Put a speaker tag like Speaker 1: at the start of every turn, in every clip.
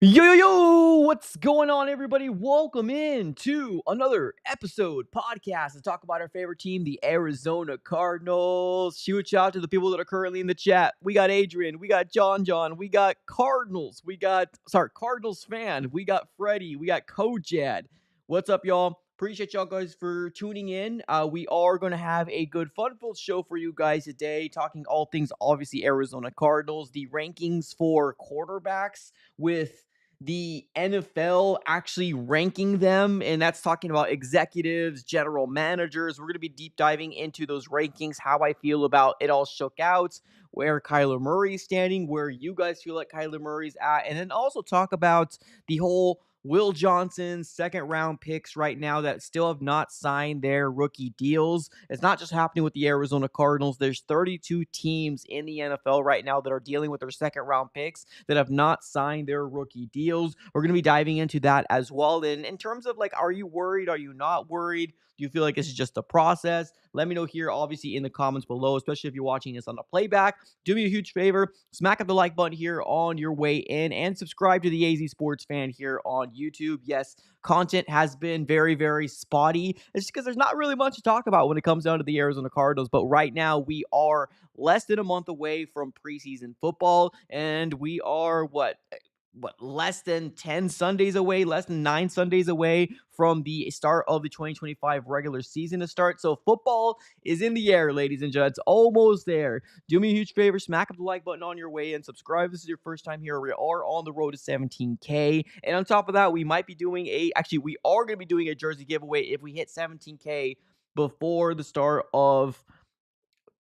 Speaker 1: Yo, what's going on, everybody? Welcome in to another episode podcast to talk about our favorite team, the Arizona Cardinals. Huge shout out to the people that are currently in the chat. We got Adrian, we got John, we got Cardinals fan, we got Freddie, we got Kojad. What's up, y'all? Appreciate y'all guys for tuning in. We are going to have a good, fun-filled show for you guys today, talking all things, obviously, Arizona Cardinals, the rankings for quarterbacks with the NFL actually ranking them, and that's talking about executives, general managers. We're going to be deep diving into those rankings, how I feel about it all shook out, where Kyler Murray's standing, where you guys feel like Kyler Murray's at, and then also talk about the whole Will Johnson second round picks right now that still have not signed their rookie deals. It's not just happening with the Arizona Cardinals. There's 32 teams in the NFL right now that are dealing with their second round picks that have not signed their rookie deals. We're going to be diving into that as well. And in terms of like, are you worried? Are you not worried? Do you feel like this is just a process? Let me know here, obviously, in the comments below, especially if you're watching this on the playback. Do me a huge favor, smack up the like button here on your way in and subscribe to the AZ Sports Fan here on YouTube. Yes, content has been very, very spotty. It's because there's not really much to talk about when it comes down to the Arizona Cardinals. But right now, we are less than a month away from preseason football, and we are less than 10 Sundays away, less than 9 Sundays away from the start of the 2025 regular season to start. So football is in the air, ladies and gents. It's almost there. Do me a huge favor, smack up the like button on your way and subscribe. This is your first time here. We are on the road to 17K. And on top of that, we might be doing we are going to be doing a jersey giveaway if we hit 17K before the start of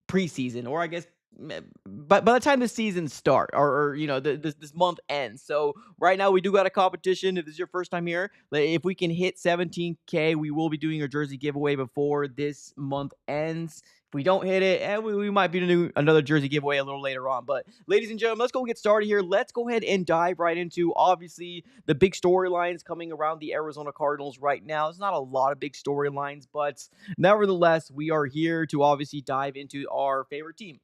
Speaker 1: preseason, or I guess but by the time the season start, or this month ends. So right now we do got a competition. If this is your first time here, if we can hit 17K, we will be doing a jersey giveaway before this month ends. If we don't hit it, and we might be doing another jersey giveaway a little later on. But ladies and gentlemen, let's go get started here. Let's go ahead and dive right into, obviously, the big storylines coming around the Arizona Cardinals right now. It's not a lot of big storylines, but nevertheless, we are here to obviously dive into our favorite team.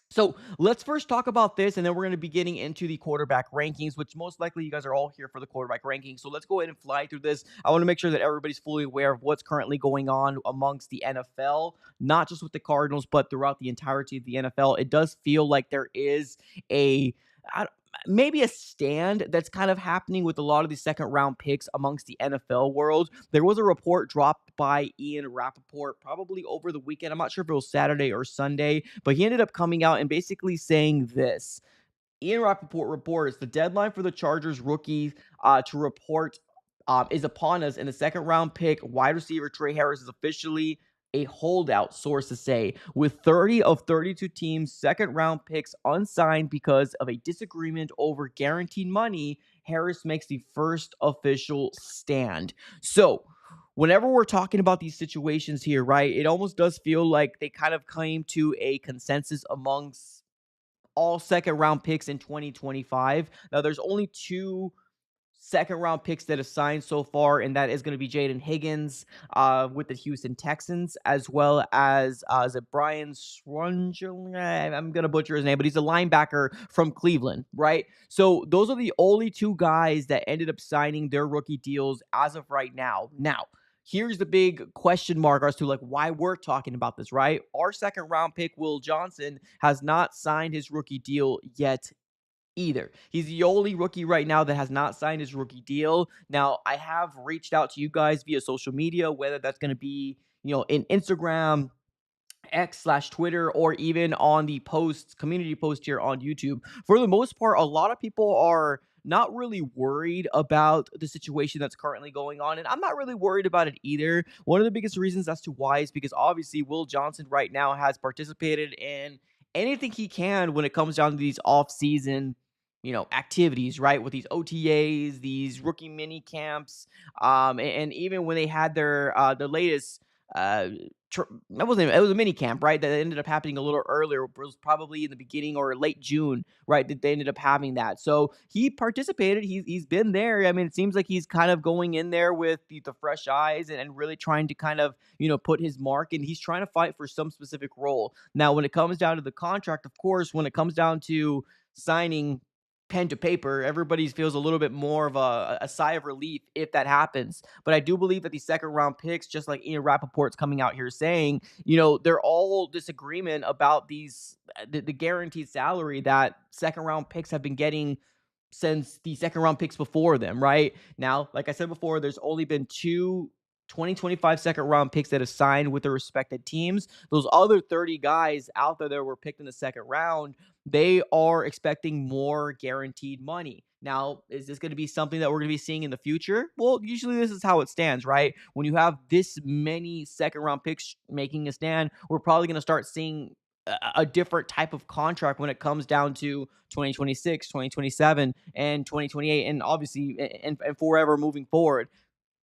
Speaker 1: So let's first talk about this, and then we're going to be getting into the quarterback rankings, which most likely you guys are all here for the quarterback rankings. So let's go ahead and fly through this. I want to make sure that everybody's fully aware of what's currently going on amongst the NFL, not just with the Cardinals, but throughout the entirety of the NFL. It does feel like there is a maybe a stand that's kind of happening with a lot of the second round picks amongst the NFL world. There was a report dropped by Ian Rappaport probably over the weekend. I'm not sure if it was Saturday or Sunday, but he ended up coming out and basically saying this. Ian Rappaport reports the deadline for the Chargers rookie to report is upon us, and the second round pick, wide receiver Trey Harris, is officially a holdout, sources say, with 30 of 32 teams' second round picks unsigned because of a disagreement over guaranteed money. Harris makes the first official stand. So, whenever we're talking about these situations here, right, it almost does feel like they kind of came to a consensus amongst all second round picks in 2025. Now, there's only two second round picks that have signed so far, and that is going to be Jaden Higgins with the Houston Texans, as well as is it Brian Srungel? I'm going to butcher his name, but he's a linebacker from Cleveland, right? So those are the only two guys that ended up signing their rookie deals as of right now. Now, here's the big question mark as to like why we're talking about this, right? Our second round pick, Will Johnson, has not signed his rookie deal yet either. He's the only rookie right now that has not signed his rookie deal. Now, I have reached out to you guys via social media, whether that's going to be, in Instagram, X/Twitter, or even on the community post here on YouTube. For the most part, a lot of people are not really worried about the situation that's currently going on, and I'm not really worried about it either. One of the biggest reasons as to why is because obviously Will Johnson right now has participated in anything he can when it comes down to these off-season activities, right? With these OTAs, these rookie mini camps, and even when they had their latest uh that wasn't it was a mini camp, right? That ended up happening a little earlier. It was probably in the beginning or late June, right? That they ended up having that. So he participated. He's been there. I mean, it seems like he's kind of going in there with the fresh eyes and really trying to kind of put his mark, and he's trying to fight for some specific role. Now, when it comes down to the contract, of course, when it comes down to signing pen to paper, everybody feels a little bit more of a sigh of relief if that happens. But I do believe that the second round picks, just like Ian Rappaport's coming out here saying, they're all disagreement about the guaranteed salary that second round picks have been getting since the second round picks before them, right? Now, like I said before, there's only been two 2025 second round picks that have signed with their respected teams. Those other 30 guys out there that were picked in the second round, they are expecting more guaranteed money. Now, is this going to be something that we're going to be seeing in the future? Well, usually this is how it stands, right? When you have this many second round picks making a stand, we're probably going to start seeing a different type of contract when it comes down to 2026, 2027, and 2028, and obviously and forever moving forward.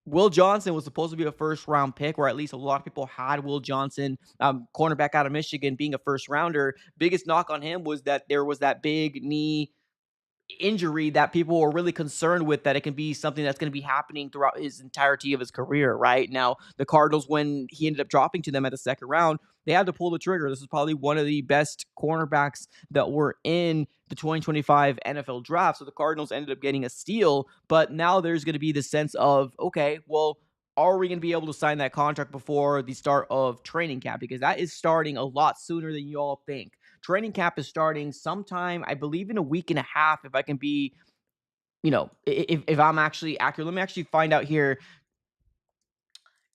Speaker 1: Will Johnson was supposed to be a first round pick, or at least a lot of people had Will Johnson, cornerback out of Michigan, being a first rounder. Biggest knock on him was that there was that big knee injury that people were really concerned with, that it can be something that's going to be happening throughout his entirety of his career. Right now, the Cardinals, when he ended up dropping to them at the second round, they had to pull the trigger. This is probably one of the best cornerbacks that were in the 2025 NFL draft. So the Cardinals ended up getting a steal, but now there's going to be the sense of, okay, well, are we going to be able to sign that contract before the start of training camp? Because that is starting a lot sooner than you all think. Training camp is starting sometime, I believe, in a week and a half. If I can be, if I'm actually accurate, let me actually find out here.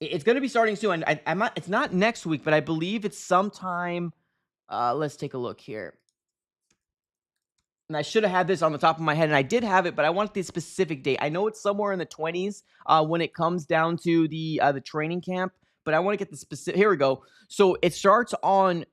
Speaker 1: It's going to be starting soon. I'm not. It's not next week, but I believe it's sometime. Let's take a look here. And I should have had this on the top of my head, and I did have it, but I want the specific date. I know it's somewhere in the 20s when it comes down to the training camp, but I want to get the specific. Here we go. So it starts on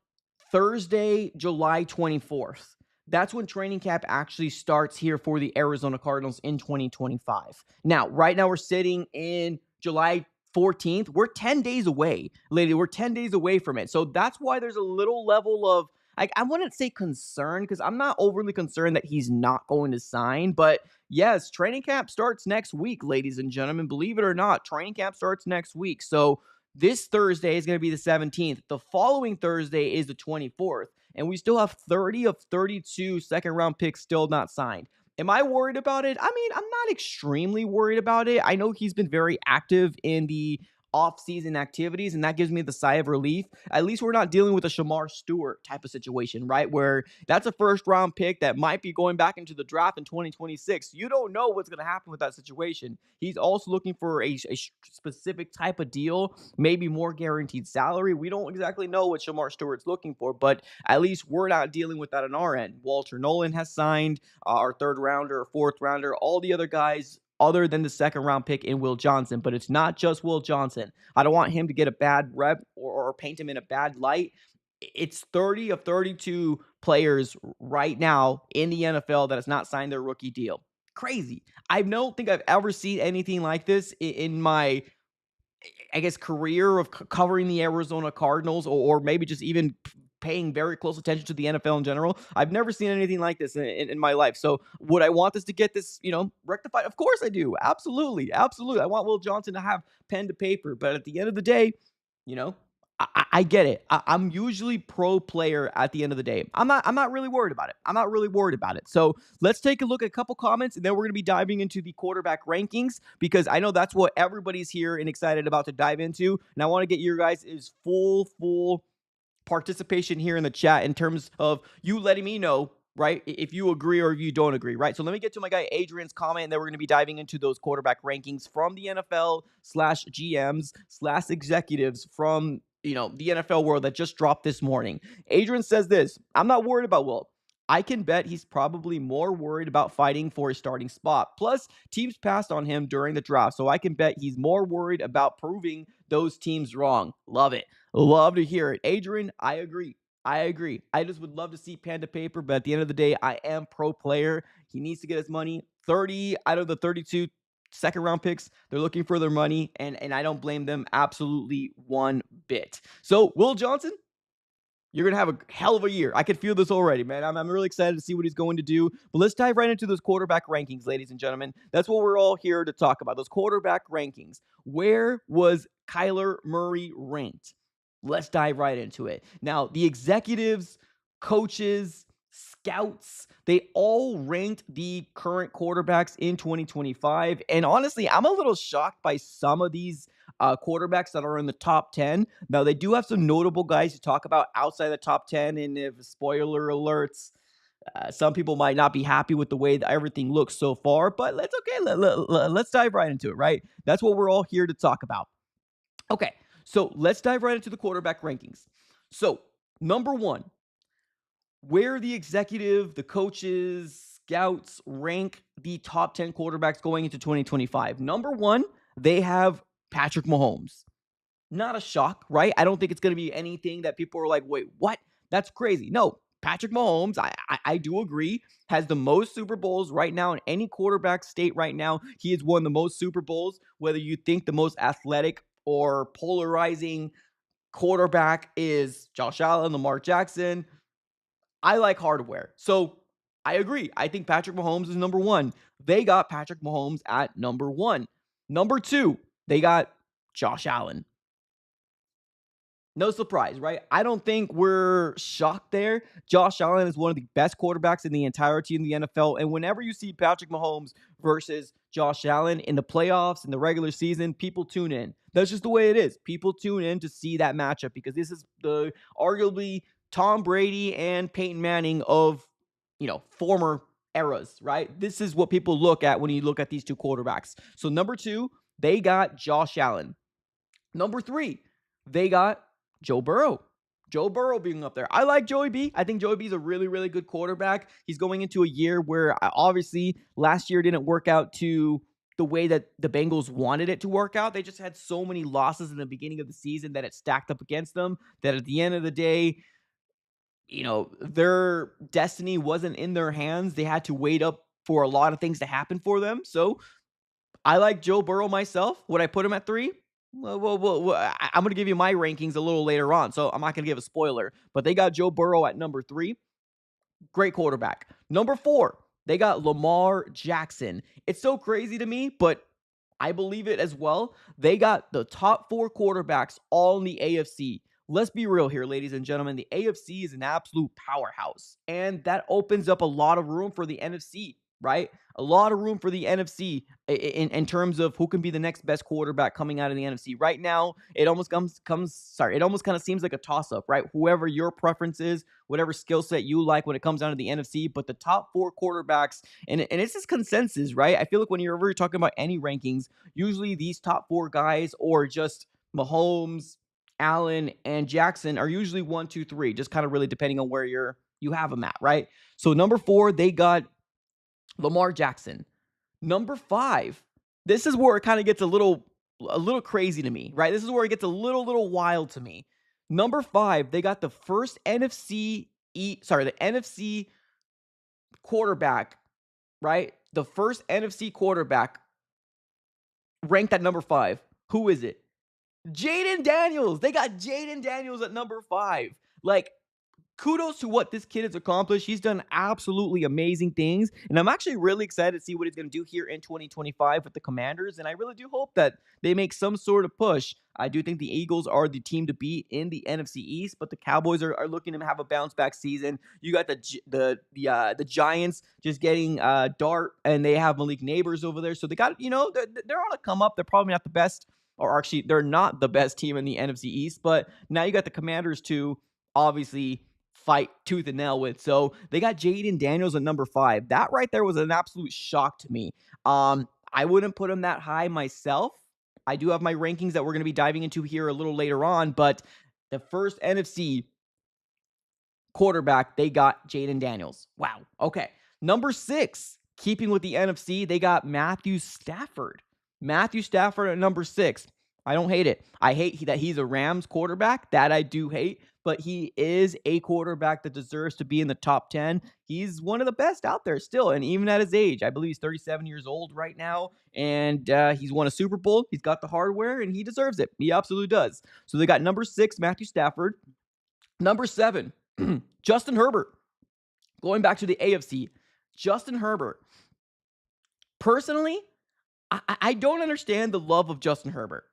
Speaker 1: Thursday, July 24th. That's when training camp actually starts here for the Arizona Cardinals in 2025. Now, right now we're sitting in July 14th. We're 10 days away, lady. We're 10 days away from it. So that's why there's a little level of, I wouldn't say concern, because I'm not overly concerned that he's not going to sign. But yes, training camp starts next week, ladies and gentlemen. Believe it or not, training camp starts next week. So this Thursday is going to be the 17th. The following Thursday is the 24th. And we still have 30 of 32 second round picks still not signed. Am I worried about it? I mean, I'm not extremely worried about it. I know he's been very active in the off-season activities, and that gives me the sigh of relief. At least we're not dealing with a Shamar Stewart type of situation, right? Where that's a first-round pick that might be going back into the draft in 2026. You don't know what's going to happen with that situation. He's also looking for a specific type of deal, maybe more guaranteed salary. We don't exactly know what Shamar Stewart's looking for, but at least we're not dealing with that on our end. Walter Nolan has signed, our third rounder, fourth rounder, all the other guys other than the second round pick in Will Johnson. But it's not just Will Johnson. I don't want him to get a bad rep or paint him in a bad light. It's 30 of 32 players right now in the NFL that has not signed their rookie deal. Crazy. I don't think I've ever seen anything like this in my, I guess, career of covering the Arizona Cardinals, or maybe just even paying very close attention to the NFL in general. I've never seen anything like this in my life. So would I want this to get this, rectified? Of course I do. Absolutely. Absolutely. I want Will Johnson to have pen to paper. But at the end of the day, you know, I get it. I'm usually pro player at the end of the day. I'm not really worried about it. I'm not really worried about it. So let's take a look at a couple comments, and then we're going to be diving into the quarterback rankings, because I know that's what everybody's here and excited about to dive into. And I want to get your guys' full participation here in the chat in terms of you letting me know, right, if you agree or if you don't agree, right? So let me get to my guy Adrian's comment, and then we're going to be diving into those quarterback rankings from the NFL / GMs / executives from, the NFL world that just dropped this morning. Adrian says this: I'm not worried about Will. I can bet he's probably more worried about fighting for a starting spot. Plus, teams passed on him during the draft, so I can bet he's more worried about proving those teams wrong. Love it. Love to hear it. Adrian, I agree. I just would love to see pen to paper, but at the end of the day, I am pro player. He needs to get his money. 30 out of the 32 second round picks, they're looking for their money, and I don't blame them absolutely one bit. So, Will Johnson, you're going to have a hell of a year. I can feel this already, man. I'm really excited to see what he's going to do. But let's dive right into those quarterback rankings, ladies and gentlemen. That's what we're all here to talk about, those quarterback rankings. Where was Kyler Murray ranked? Let's dive right into it. Now, the executives, coaches, scouts, they all ranked the current quarterbacks in 2025. And honestly, I'm a little shocked by some of these quarterbacks that are in the top 10. Now, they do have some notable guys to talk about outside the top 10. And if spoiler alerts, some people might not be happy with the way that everything looks so far, but let's okay. Let's dive right into it, right? That's what we're all here to talk about. Okay, so let's dive right into the quarterback rankings. So, number one, where the executive, the coaches, scouts rank the top 10 quarterbacks going into 2025. Number one, they have Patrick Mahomes. Not a shock, right? I don't think it's going to be anything that people are like, wait, what? That's crazy. No, Patrick Mahomes, I do agree, has the most Super Bowls right now in any quarterback state right now. He has won the most Super Bowls, whether you think the most athletic or polarizing quarterback is Josh Allen, Lamar Jackson. I like hardware. So I agree. I think Patrick Mahomes is number one. They got Patrick Mahomes at number one. Number two, they got Josh Allen. No surprise, right? I don't think we're shocked there. Josh Allen is one of the best quarterbacks in the entirety in the NFL. And whenever you see Patrick Mahomes versus Josh Allen in the playoffs, in the regular season, people tune in. That's just the way it is. People tune in to see that matchup because this is the arguably Tom Brady and Peyton Manning of, former eras, right? This is what people look at when you look at these two quarterbacks. So number two, they got Josh Allen. Number three, they got Joe Burrow. Joe Burrow being up there. I like Joey B. I think Joey B is a really, really good quarterback. He's going into a year where obviously last year didn't work out to the way that the Bengals wanted it to work out. They just had so many losses in the beginning of the season that it stacked up against them that at the end of the day, their destiny wasn't in their hands. They had to wait up for a lot of things to happen for them. So I like Joe Burrow myself. Would I put him at 3? Well, I'm going to give you my rankings a little later on, so I'm not going to give a spoiler. But they got Joe Burrow at number 3. Great quarterback. Number 4, they got Lamar Jackson. It's so crazy to me, but I believe it as well. They got the top 4 quarterbacks all in the AFC. Let's be real here, ladies and gentlemen. The AFC is an absolute powerhouse, and that opens up a lot of room for the NFC, right? A lot of room for the NFC in terms of who can be the next best quarterback coming out of the NFC. Right now, it almost it almost kind of seems like a toss-up, right? Whoever your preference is, whatever skill set you like when it comes down to the NFC, but the top 4 quarterbacks, and it's just consensus, right? I feel like when you're ever talking about any rankings, usually these top 4 guys or just Mahomes, Allen, and Jackson are usually 1, 2, 3, just kind of really depending on where you have them at, right? So number 4, they got Lamar Jackson. Number 5, this is where it kind of gets a little crazy to me, right? This is where it gets a little wild to me. Number 5, they got the first NFC quarterback, right? The first NFC quarterback ranked at number 5. Who is it? Jaden Daniels. They got Jaden Daniels at number 5. Like, kudos to what this kid has accomplished. He's done absolutely amazing things. And I'm actually really excited to see what he's going to do here in 2025 with the Commanders. And I really do hope that they make some sort of push. I do think the Eagles are the team to beat in the NFC East, but the Cowboys are looking to have a bounce back season. You got the Giants just getting Dart, and they have Malik Neighbors over there. So they got, they're on a come up. They're probably not the best, or actually they're not the best team in the NFC East, but now you got the Commanders to obviously fight tooth and nail with. So they got Jaden Daniels at number 5. That right there was an absolute shock to me. I wouldn't put him that high myself. I do have my rankings that we're going to be diving into here a little later on, but the first NFC quarterback, they got Jaden Daniels. Wow. Okay. Number 6, keeping with the NFC, they got Matthew Stafford. Matthew Stafford at number 6. I don't hate it. I hate that he's a Rams quarterback. That I do hate. But he is a quarterback that deserves to be in the top 10. He's one of the best out there still. And even at his age, I believe he's 37 years old right now. And he's won a Super Bowl. He's got the hardware, and he deserves it. He absolutely does. So they got number 6, Matthew Stafford. Number 7, Justin Herbert. Going back to the AFC, Justin Herbert. Personally, I don't understand the love of Justin Herbert.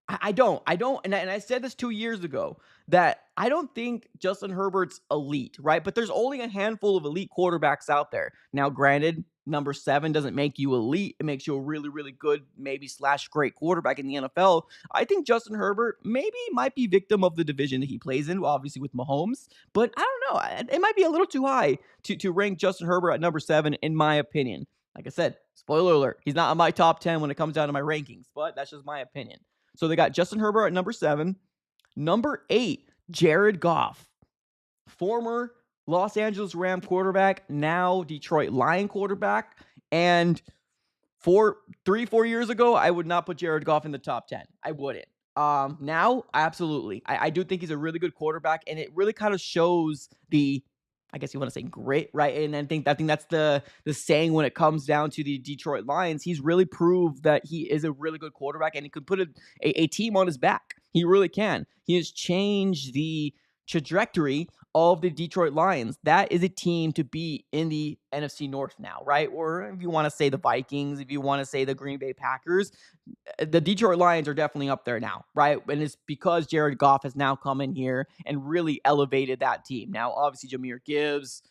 Speaker 1: I don't, and I said this 2 years ago that I don't think Justin Herbert's elite, right? But there's only a handful of elite quarterbacks out there. Now, granted, number 7 doesn't make you elite; it makes you a really, really good, maybe slash great quarterback in the NFL. I think Justin Herbert maybe might be victim of the division that he plays in, obviously with Mahomes. But I don't know; it might be a little too high to rank Justin Herbert at number 7, in my opinion. Like I said, spoiler alert, he's not on my top 10 when it comes down to my rankings, but that's just my opinion. So they got Justin Herbert at number 7. Number 8, Jared Goff, former Los Angeles Ram quarterback, now Detroit Lion quarterback. And 4 years ago, I would not put Jared Goff in the top 10. I wouldn't. Now, absolutely. I do think he's a really good quarterback, and it really kind of shows the, I guess you want to say, grit, right? And I think that's the saying when it comes down to the Detroit Lions. He's really proved that he is a really good quarterback, and he could put a team on his back. He really can. He has changed the trajectory of the Detroit Lions. That is a team to be in the NFC North now, right? Or if you want to say the Vikings, if you want to say the Green Bay Packers, the Detroit Lions are definitely up there now, right? And it's because Jared Goff has now come in here and really elevated that team. Now, obviously, Jahmyr Gibbs,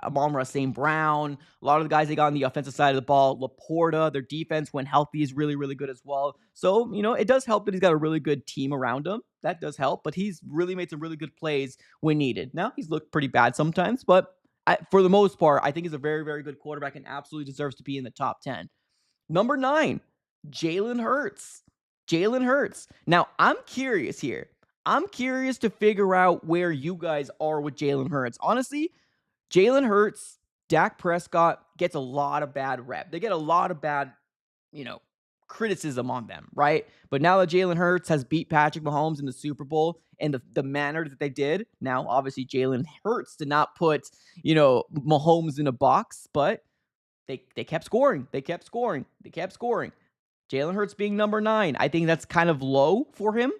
Speaker 1: Amon-Ra St. Brown, a lot of the guys they got on the offensive side of the ball, Laporta, their defense when healthy is really, really good as well. So, it does help that he's got a really good team around him. That does help, but he's really made some really good plays when needed. Now, he's looked pretty bad sometimes, but for the most part, I think he's a very, very good quarterback and absolutely deserves to be in the top 10. Number 9, Jalen Hurts. Jalen Hurts. Now, I'm curious here. I'm curious to figure out where you guys are with Jalen Hurts. Honestly, Jalen Hurts, Dak Prescott gets a lot of bad rep. They get a lot of bad, criticism on them, right? But now that Jalen Hurts has beat Patrick Mahomes in the Super Bowl and the manner that they did, now obviously Jalen Hurts did not put, Mahomes in a box, but they kept scoring. They kept scoring. They kept scoring. Jalen Hurts being number 9, I think that's kind of low for him,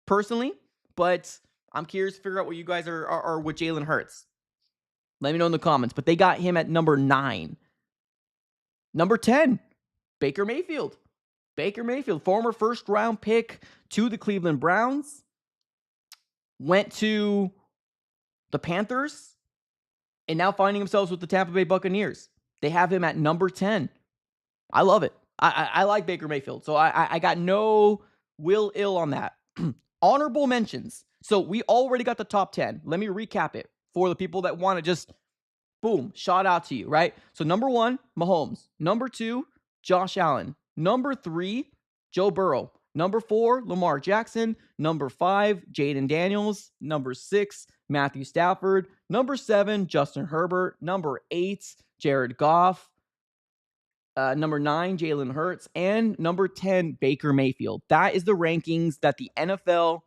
Speaker 1: personally. But I'm curious to figure out what you guys are with Jalen Hurts. Let me know in the comments. But they got him at number 9. Number 10, Baker Mayfield. Baker Mayfield, former first-round pick to the Cleveland Browns. Went to the Panthers. And now finding themselves with the Tampa Bay Buccaneers. They have him at number 10. I love it. I like Baker Mayfield. So I got no ill on that. Honorable mentions. So we already got the top 10. Let me recap it for the people that want to just, boom, shout out to you, right? So number 1, Mahomes. Number 2, Josh Allen. Number 3, Joe Burrow. Number 4, Lamar Jackson. Number 5, Jaden Daniels. Number 6, Matthew Stafford. Number 7, Justin Herbert. Number 8, Jared Goff. Number 9, Jalen Hurts. And number 10, Baker Mayfield. That is the rankings that the NFL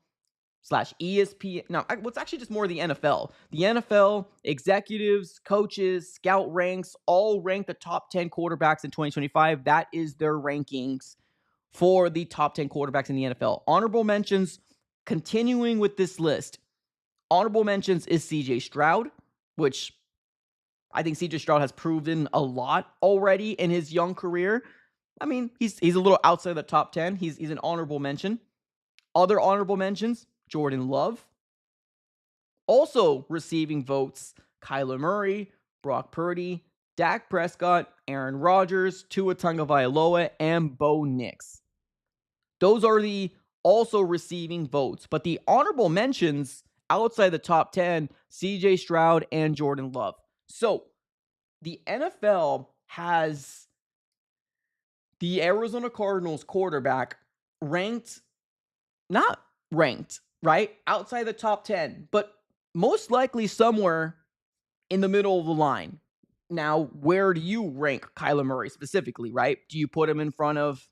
Speaker 1: / ESPN. No, what's actually just more the NFL. The NFL executives, coaches, scout ranks, all rank the top 10 quarterbacks in 2025. That is their rankings for the top 10 quarterbacks in the NFL. Honorable mentions, continuing with this list. Honorable mentions is CJ Stroud, which I think CJ Stroud has proven a lot already in his young career. I mean, he's a little outside the top 10. He's an honorable mention. Other honorable mentions, Jordan Love. Also receiving votes, Kyler Murray, Brock Purdy, Dak Prescott, Aaron Rodgers, Tua Tagovailoa, and Bo Nix. Those are the also receiving votes. But the honorable mentions outside the top 10, CJ Stroud and Jordan Love. So the NFL has the Arizona Cardinals quarterback not ranked, right? Outside the top 10, but most likely somewhere in the middle of the line. Now, where do you rank Kyler Murray specifically, right? Do you put him in front of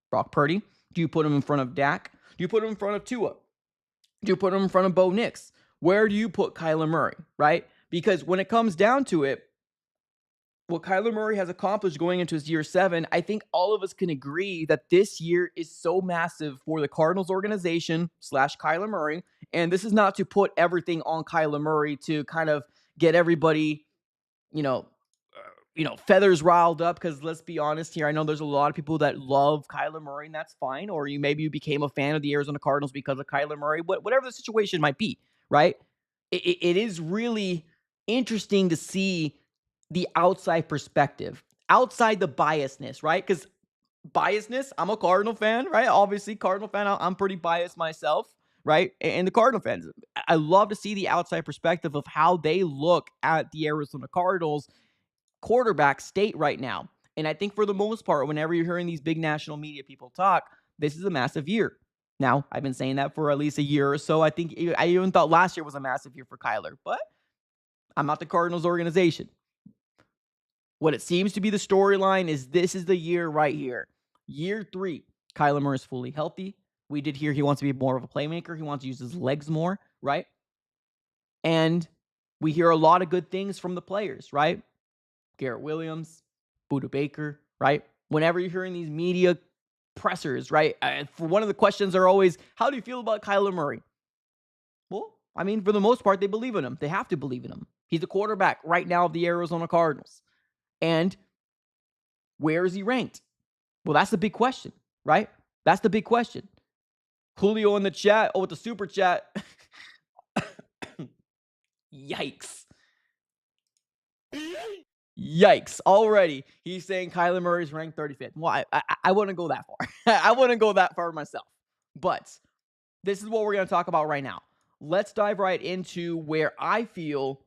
Speaker 1: Brock Purdy? Do you put him in front of Dak? Do you put him in front of Tua? Do you put him in front of Bo Nix? Where do you put Kyler Murray, right? Because when it comes down to it, what Kyler Murray has accomplished going into his year 7, I think all of us can agree that this year is so massive for the Cardinals organization / Kyler Murray. And this is not to put everything on Kyler Murray to kind of get everybody, feathers riled up because let's be honest here. I know there's a lot of people that love Kyler Murray, and that's fine. Or maybe you became a fan of the Arizona Cardinals because of Kyler Murray. Whatever the situation might be, right? It is really interesting to see the outside perspective, outside the biasness, right? Because biasness, I'm a Cardinal fan, right? Obviously, Cardinal fan. I'm pretty biased myself, right? And the Cardinal fans, I love to see the outside perspective of how they look at the Arizona Cardinals quarterback state right now. And I think for the most part, whenever you're hearing these big national media people talk, this is a massive year. Now, I've been saying that for at least a year or so. I even thought last year was a massive year for Kyler, but I'm not the Cardinals organization. What it seems to be the storyline is this is the year right here. Year 3, Kyler Murray is fully healthy. We did hear he wants to be more of a playmaker. He wants to use his legs more, right? And we hear a lot of good things from the players, right? Garrett Williams, Buda Baker, right? Whenever you're hearing these media pressers, right? For one of the questions are always, how do you feel about Kyler Murray? Well, I mean, for the most part, they believe in him. They have to believe in him. He's the quarterback right now of the Arizona Cardinals. And where is he ranked? Well, that's the big question, right? That's the big question. Julio in the chat, with the super chat. Yikes. Yikes. Already, he's saying Kyler Murray's ranked 35th. Well, I wouldn't go that far. I wouldn't go that far myself. But this is what we're going to talk about right now. Let's dive right into where I feel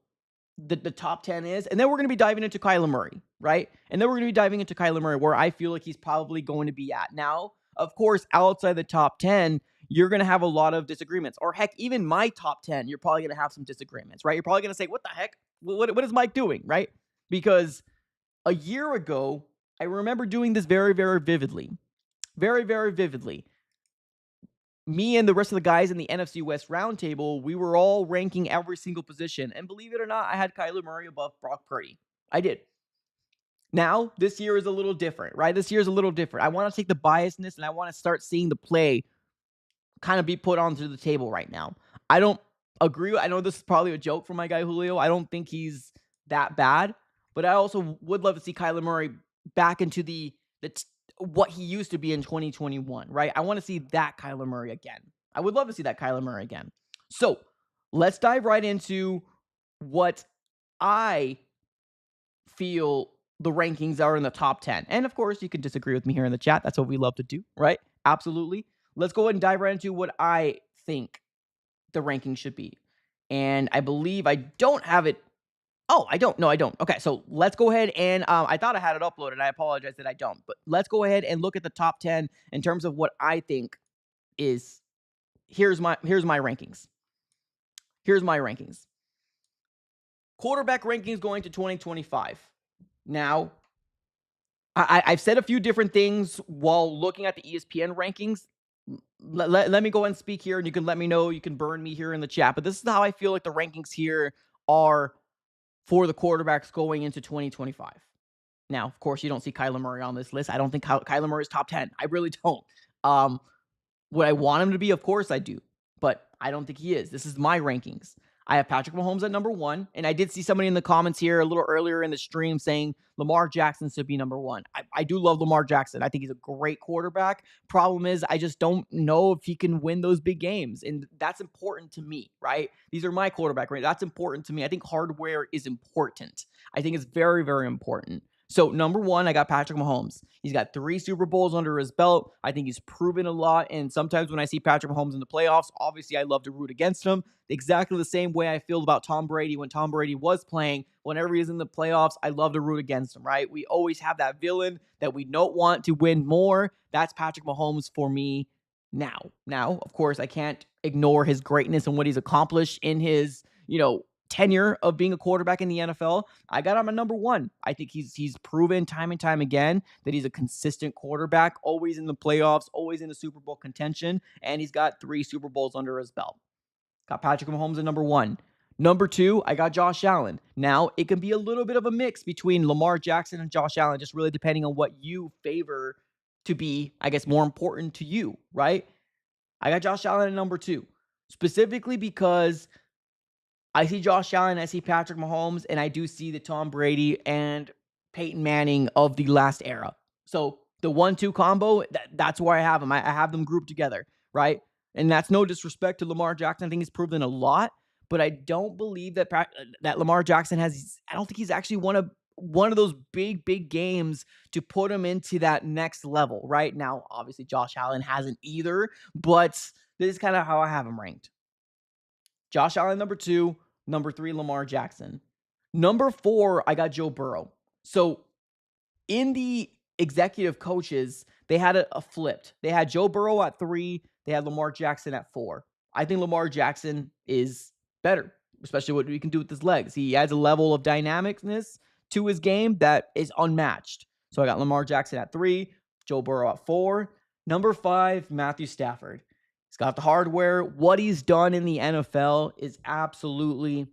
Speaker 1: the top 10 is, and then we're going to be diving into Kyler Murray, right? And then we're going to be diving into Kyler Murray, where I feel like he's probably going to be at. Now, of course, outside the top 10, you're going to have a lot of disagreements. Or heck, even my top 10, you're probably going to have some disagreements, right? You're probably going to say, what the heck? What is Mike doing, right? Because a year ago, I remember doing this very, very vividly. Very, very vividly. Me and the rest of the guys in the NFC West roundtable, we were all ranking every single position. And believe it or not, I had Kyler Murray above Brock Purdy. I did. Now, this year is a little different, right? This year is a little different. I want to take the biasness and I want to start seeing the play kind of be put onto the table right now. I don't agree. I know this is probably a joke for my guy Julio. I don't think he's that bad. But I also would love to see Kyler Murray back into what he used to be in 2021, right? I want to see that Kyler Murray again. I would love to see that Kyler Murray again. So let's dive right into what I feel the rankings are in the top 10. And of course, you can disagree with me here in the chat. That's what we love to do, right? Absolutely. Let's go ahead and dive right into what I think the ranking should be. And I believe I don't have it. Oh, I don't. No, I don't. Okay, so let's go ahead and I thought I had it uploaded. I apologize that I don't. But let's go ahead and look at the top 10 in terms of what I think is here's my rankings. Here's my rankings. Quarterback rankings going to 2025. Now, I've said a few different things while looking at the ESPN rankings. Let me go and speak here, and you can let me know. You can burn me here in the chat. But this is how I feel like the rankings here are for the quarterbacks going into 2025. Now, of course, you don't see Kyler Murray on this list. I don't think Kyler Murray is top 10. I really don't. Would I want him to be? Of course I do. But I don't think he is. This is my rankings. I have Patrick Mahomes at number 1. And I did see somebody in the comments here a little earlier in the stream saying Lamar Jackson should be number 1. I do love Lamar Jackson. I think he's a great quarterback. Problem is, I just don't know if he can win those big games. And that's important to me, right? These are my quarterback rankings. That's important to me. I think hardware is important. I think it's very, very important. So, number 1, I got Patrick Mahomes. He's got 3 Super Bowls under his belt. I think he's proven a lot. And sometimes when I see Patrick Mahomes in the playoffs, obviously I love to root against him. Exactly the same way I feel about Tom Brady when Tom Brady was playing. Whenever he's in the playoffs, I love to root against him, right? We always have that villain that we don't want to win more. That's Patrick Mahomes for me now. Now, of course, I can't ignore his greatness and what he's accomplished in his, tenure of being a quarterback in the NFL. I got him at number 1. I think he's proven time and time again that he's a consistent quarterback, always in the playoffs, always in the Super Bowl contention, and he's got 3 Super Bowls under his belt. Got Patrick Mahomes at number 1. Number 2, I got Josh Allen. Now, it can be a little bit of a mix between Lamar Jackson and Josh Allen, just really depending on what you favor to be, I guess, more important to you, right? I got Josh Allen at number 2, specifically because I see Josh Allen, I see Patrick Mahomes, and I do see the Tom Brady and Peyton Manning of the last era. So the 1-2 combo, that's where I have them. I have them grouped together, right? And that's no disrespect to Lamar Jackson. I think he's proven a lot, but I don't believe that Lamar Jackson has. I don't think he's actually one of those big games to put him into that next level. Right now, obviously Josh Allen hasn't either, but this is kind of how I have him ranked. Josh Allen number 2, number 3 Lamar Jackson. Number 4, I got Joe Burrow. So in the executive coaches, they had a flipped. They had Joe Burrow at 3. They had Lamar Jackson at 4. I think Lamar Jackson is better, especially what he can do with his legs. He adds a level of dynamicness to his game that is unmatched. So I got Lamar Jackson at 3, Joe Burrow at 4. Number 5, Matthew Stafford. He's got the hardware. What he's done in the NFL is absolutely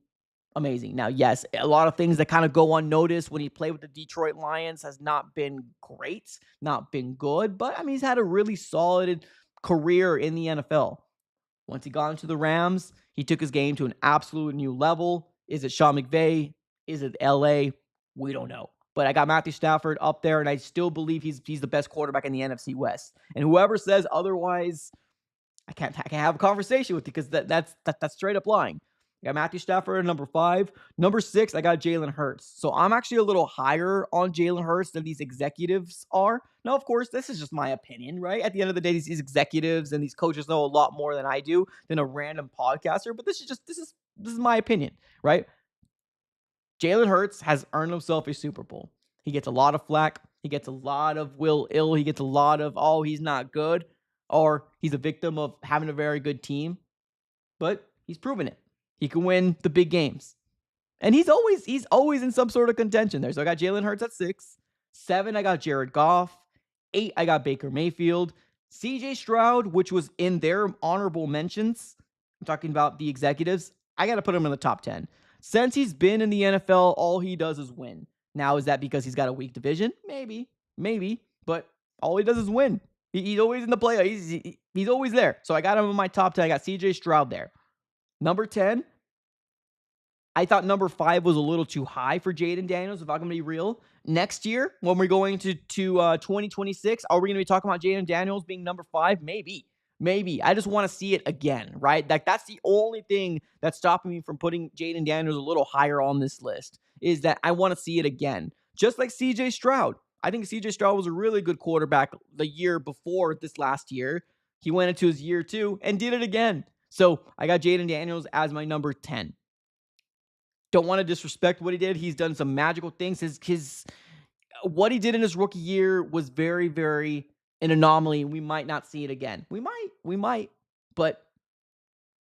Speaker 1: amazing. Now, yes, a lot of things that kind of go unnoticed when he played with the Detroit Lions has not been great, not been good, but I mean, he's had a really solid career in the NFL. Once he got into the Rams, he took his game to an absolute new level. Is it Sean McVay? Is it LA? We don't know. But I got Matthew Stafford up there, and I still believe he's the best quarterback in the NFC West. And whoever says otherwise, I can't have a conversation with you because that's straight up lying. I got Matthew Stafford at number 5. Number 6, I got Jalen Hurts. So I'm actually a little higher on Jalen Hurts than these executives are. Now, of course, this is just my opinion, right? At the end of the day, these executives and these coaches know a lot more than I do than a random podcaster. But this is my opinion, right? Jalen Hurts has earned himself a Super Bowl. He gets a lot of flack. He gets a lot of will ill. He gets a lot of, oh, he's not good. Or he's a victim of having a very good team. But he's proven it. He can win the big games. And he's always in some sort of contention there. So I got Jalen Hurts at 6. 7, I got Jared Goff. 8, I got Baker Mayfield. CJ Stroud, which was in their honorable mentions. I'm talking about the executives. I got to put him in the top 10. Since he's been in the NFL, all he does is win. Now, is that because he's got a weak division? Maybe. But all he does is win. He's always in the playoffs. He's always there. So I got him in my top 10. I got CJ Stroud there. Number 10, I thought number 5 was a little too high for Jaden Daniels, if I'm going to be real. Next year, when we're going to 2026, are we going to be talking about Jaden Daniels being number 5? Maybe. I just want to see it again, right? That's the only thing that's stopping me from putting Jaden Daniels a little higher on this list, is that I want to see it again. Just like CJ Stroud. I think CJ Stroud was a really good quarterback the year before this last year. He went into his year 2 and did it again. So I got Jaden Daniels as my number 10. Don't want to disrespect what he did. He's done some magical things. His what he did in his rookie year was very, very an anomaly. We might not see it again. We might, but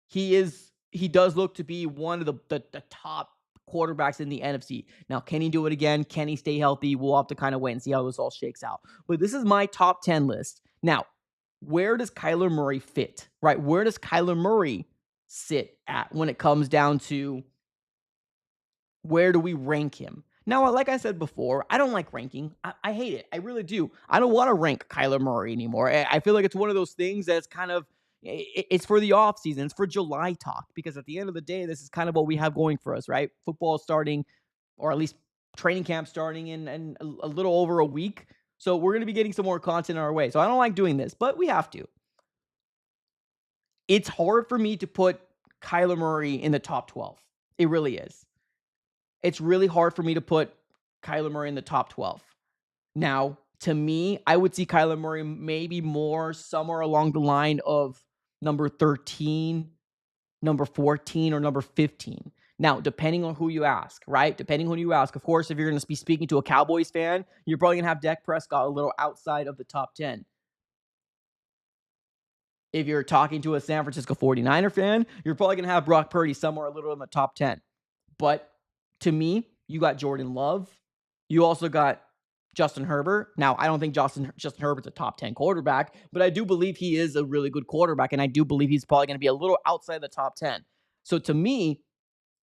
Speaker 1: he does look to be one of the top quarterbacks in the NFC. Now, can he do it again? Can he stay healthy? We'll have to kind of wait and see how this all shakes out. But this is my top 10 list. Now, where does Kyler Murray fit, right? Where does Kyler Murray sit at when it comes down to where do we rank him? Now, like I said before, I don't like ranking. I hate it. I really do. I don't want to rank Kyler Murray anymore. I feel like it's one of those things that's kind of, it's for the offseason. It's for July talk, because at the end of the day, this is kind of what we have going for us, right? Football starting, or at least training camp starting in a little over a week. So we're going to be getting some more content our way. So I don't like doing this, but we have to. It's hard for me to put Kyler Murray in the top 12. It really is. It's really hard for me to put Kyler Murray in the top 12. Now, to me, I would see Kyler Murray maybe more somewhere along the line of number 13, number 14, or number 15. Now, depending on who you ask, right? Depending on who you ask. Of course, if you're going to be speaking to a Cowboys fan, you're probably going to have Dak Prescott a little outside of the top 10. If you're talking to a San Francisco 49er fan, you're probably going to have Brock Purdy somewhere a little in the top 10. But to me, you got Jordan Love. You also got Justin Herbert. Now, I don't think Justin Herbert's a top 10 quarterback, but I do believe he is a really good quarterback, and I do believe he's probably going to be a little outside the top 10. So to me,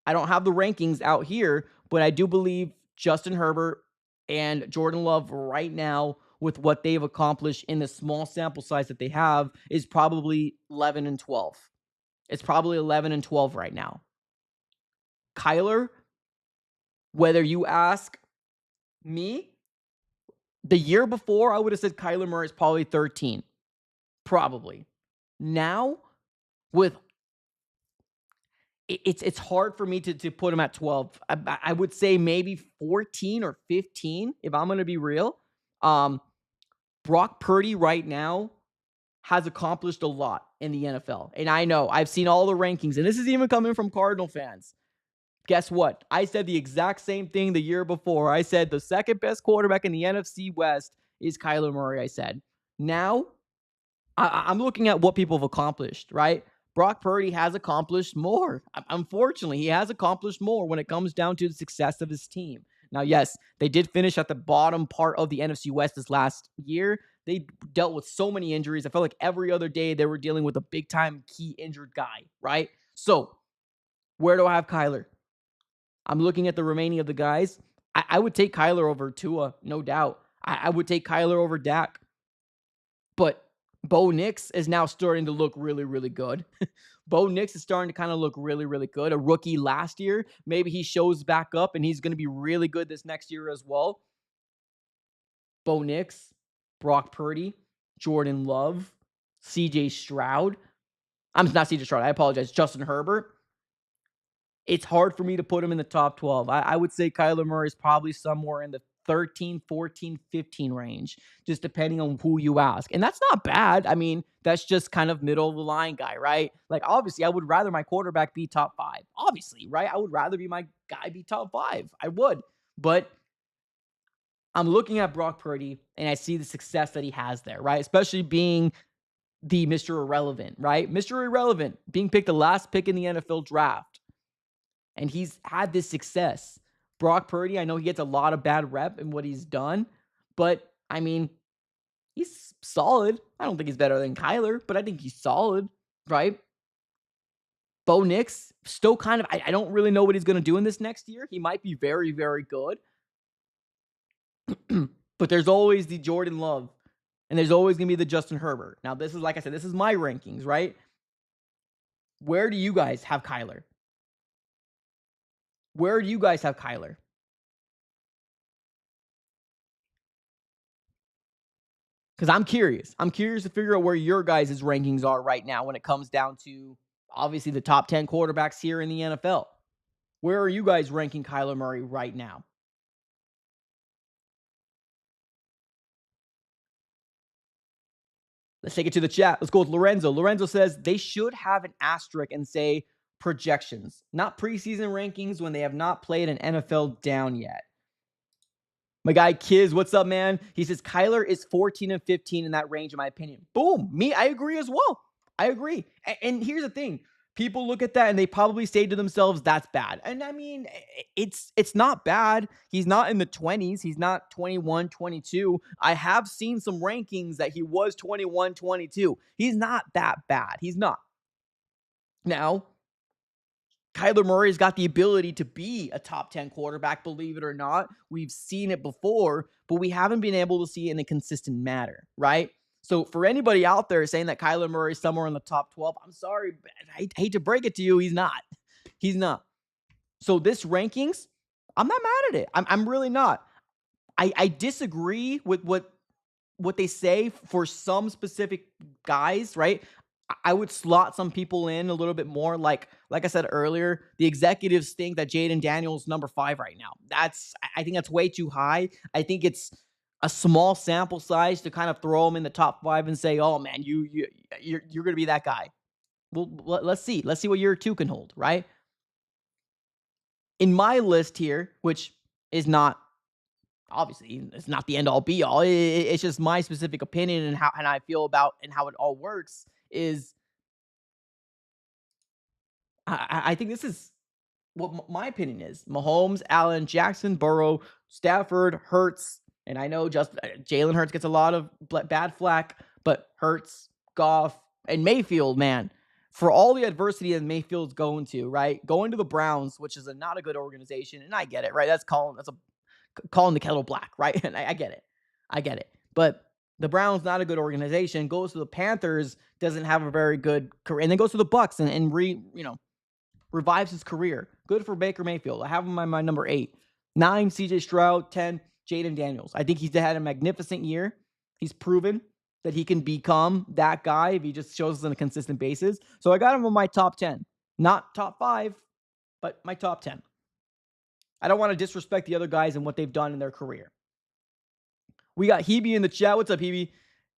Speaker 1: I don't have the rankings out here, but I do believe Justin Herbert and Jordan Love right now, with what they've accomplished in the small sample size that they have, is probably 11 and 12. It's probably 11 and 12 right now. Kyler, whether you ask Me, the year before, I would have said Kyler Murray is probably 13. Probably. Now, with it's hard for me to put him at 12. I would say maybe 14 or 15 if I'm going to be real. Um, Brock Purdy right now has accomplished a lot in the NFL. And I know I've seen all the rankings, and this is even coming from Cardinal fans. Guess what? I said the exact same thing the year before. I said the second best quarterback in the NFC West is Kyler Murray. I said. Now, I'm looking at what people have accomplished, right? Brock Purdy has accomplished more. Unfortunately, he has accomplished more when it comes down to the success of his team. Now, yes, they did finish at the bottom part of the NFC West this last year. They dealt with so many injuries. I felt like every other day they were dealing with a big time key injured guy, right? So, where do I have Kyler? I'm looking at the remaining of the guys. I would take Kyler over Tua, no doubt. I would take Kyler over Dak. But Bo Nix is now starting to look really, really good. Bo Nix is starting to kind of look really, really good. A rookie last year. Maybe he shows back up and he's going to be really good this next year as well. Bo Nix, Brock Purdy, Jordan Love, CJ Stroud. I'm not CJ Stroud. I apologize. Justin Herbert. It's hard for me to put him in the top 12. I would say Kyler Murray is probably somewhere in the 13, 14, 15 range, just depending on who you ask. And that's not bad. I mean, that's just kind of middle of the line guy, right? Like, obviously, I would rather my quarterback be top 5. Obviously, right? I would rather be my guy be top 5. I would. But I'm looking at Brock Purdy and I see the success that he has there, right? Especially being the Mr. Irrelevant, right? Mr. Irrelevant, being picked the last pick in the NFL draft. And he's had this success. Brock Purdy, I know he gets a lot of bad rep in what he's done, but I mean, he's solid. I don't think he's better than Kyler, but I think he's solid, right? Bo Nix, still kind of, I don't really know what he's going to do in this next year. He might be very, very good. But there's always the Jordan Love, and there's always going to be the Justin Herbert. Now, this is, like I said, this is my rankings, right? Where do you guys have Kyler? Where do you guys have Kyler? Because I'm curious. I'm curious to figure out where your guys' rankings are right now when it comes down to obviously the top 10 quarterbacks here in the NFL. Where are you guys ranking Kyler Murray right now? Let's take it to the chat. Let's go with Lorenzo. Lorenzo says they should have an asterisk and say projections, not preseason rankings when they have not played an NFL down yet. My guy Kiz, what's up, man? He says Kyler is 14 and 15 in that range, in my opinion. Boom. Me, I agree as well. I agree. And here's the thing. People look at that and they probably say to themselves, that's bad. And I mean, it's not bad. He's not in the 20s. He's not 21, 22. I have seen some rankings that he was 21, 22. He's not that bad. He's not. Now, Kyler Murray's got the ability to be a top 10 quarterback, believe it or not. We've seen it before, but we haven't been able to see it in a consistent manner, right? So for anybody out there saying that Kyler Murray is somewhere in the top 12, I'm sorry, but I hate to break it to you, he's not. He's not. So this rankings, I'm not mad at it. I'm really not. I disagree with what they say for some specific guys, right? I would slot some people in a little bit more. Like I said earlier, the executives think that Jaden Daniels number 5 right now. I think that's way too high. I think it's a small sample size to kind of throw him in the top 5 and say, "Oh man, you're going to be that guy." Well, let's see. Let's see what year 2 can hold, right? In my list here, which is not obviously it's not the end all be all. It's just my specific opinion and how and I feel about and how it all works is I think this is what my opinion is. Mahomes, Allen, Jackson, Burrow, Stafford, Hurts, and I know just Jalen Hurts gets a lot of bad flack, but Hurts, Goff, and Mayfield, man, for all the adversity that Mayfield's going to, right? Going to the Browns, which is not a good organization, and I get it, right? That's calling the kettle black, right? And I get it. I get it. But the Browns, not a good organization, goes to the Panthers, doesn't have a very good career, and then goes to the Bucks and revives his career. Good for Baker Mayfield. I have him on my number 8. 9, CJ Stroud. 10, Jaden Daniels. I think he's had a magnificent year. He's proven that he can become that guy if he just shows us on a consistent basis. So I got him on my top 10. Not top 5, but my top 10. I don't want to disrespect the other guys and what they've done in their career. We got Hebe in the chat. What's up, Hebe?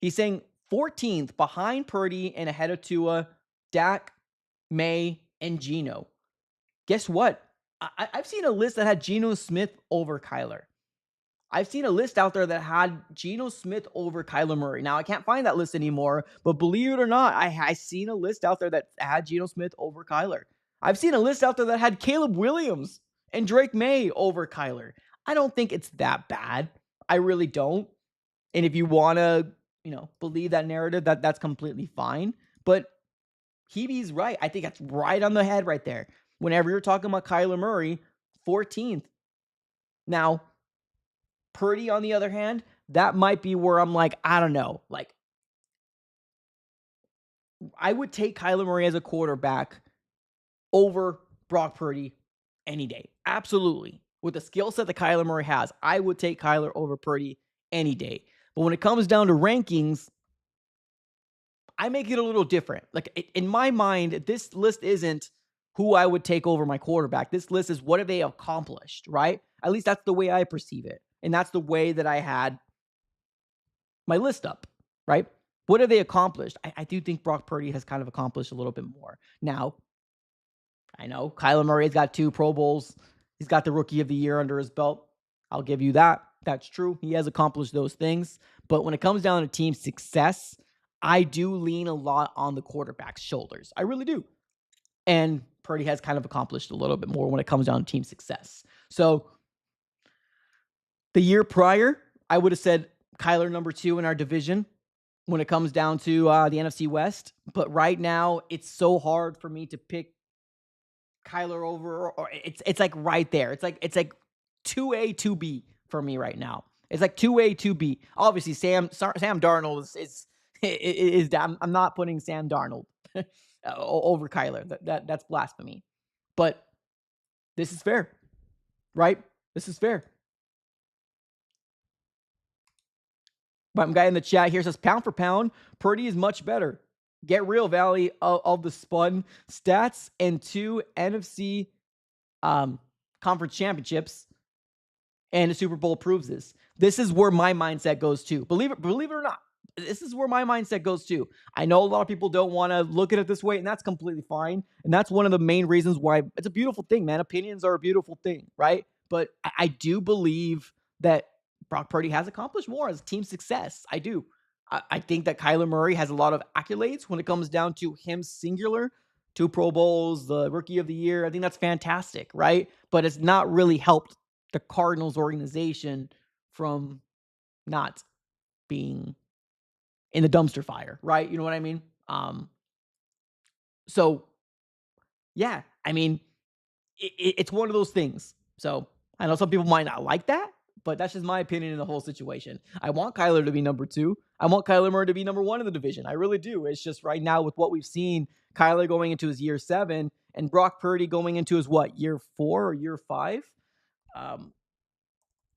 Speaker 1: He's saying 14th behind Purdy and ahead of Tua, Dak, May, and Geno. Guess what? I've seen a list that had Geno Smith over Kyler. I've seen a list out there that had Geno Smith over Kyler Murray. Now, I can't find that list anymore, but believe it or not, I've seen a list out there that had Geno Smith over Kyler. I've seen a list out there that had Caleb Williams and Drake May over Kyler. I don't think it's that bad. I really don't. And if you want to, believe that narrative, that's completely fine. But Hebe's right. I think that's right on the head right there. Whenever you're talking about Kyler Murray, 14th. Now, Purdy, on the other hand, that might be where I'm like, I don't know. Like, I would take Kyler Murray as a quarterback over Brock Purdy any day. Absolutely. With the skill set that Kyler Murray has, I would take Kyler over Purdy any day. But when it comes down to rankings, I make it a little different. Like, in my mind, this list isn't who I would take over my quarterback. This list is what have they accomplished, right? At least that's the way I perceive it. And that's the way that I had my list up, right? What have they accomplished? I do think Brock Purdy has kind of accomplished a little bit more. Now, I know Kyler Murray's got 2 Pro Bowls. He's got the Rookie of the Year under his belt. I'll give you that. That's true. He has accomplished those things. But when it comes down to team success, I do lean a lot on the quarterback's shoulders. I really do. And Purdy has kind of accomplished a little bit more when it comes down to team success. So the year prior, I would have said Kyler number 2 in our division when it comes down to the NFC West. But right now, it's so hard for me to pick Kyler over, or it's like right there. It's like 2A, 2B for me right now. It's like 2A, 2B. Obviously, Sam Darnold is I'm not putting Sam Darnold over Kyler. That's blasphemy. But this is fair, right? This is fair. But guy in the chat here says, pound for pound, Purdy is much better. Get real, Valley of the spun stats and 2 NFC conference championships and the Super Bowl proves this. This is where my mindset goes to. Believe it or not. This is where my mindset goes to. I know a lot of people don't want to look at it this way, and that's completely fine. And that's one of the main reasons why it's a beautiful thing, man. Opinions are a beautiful thing, right? But I do believe that Brock Purdy has accomplished more as team success. I do. I think that Kyler Murray has a lot of accolades when it comes down to him singular. 2 Pro Bowls, the Rookie of the Year. I think that's fantastic, right? But it's not really helped the Cardinals organization from not being in the dumpster fire, right? You know what I mean? So yeah, I mean, it's one of those things. So I know some people might not like that, but that's just my opinion in the whole situation. I want Kyler to be number 2. I want Kyler Murray to be number 1 in the division. I really do. It's just right now with what we've seen, Kyler going into his year 7 and Brock Purdy going into his year 4 or year 5?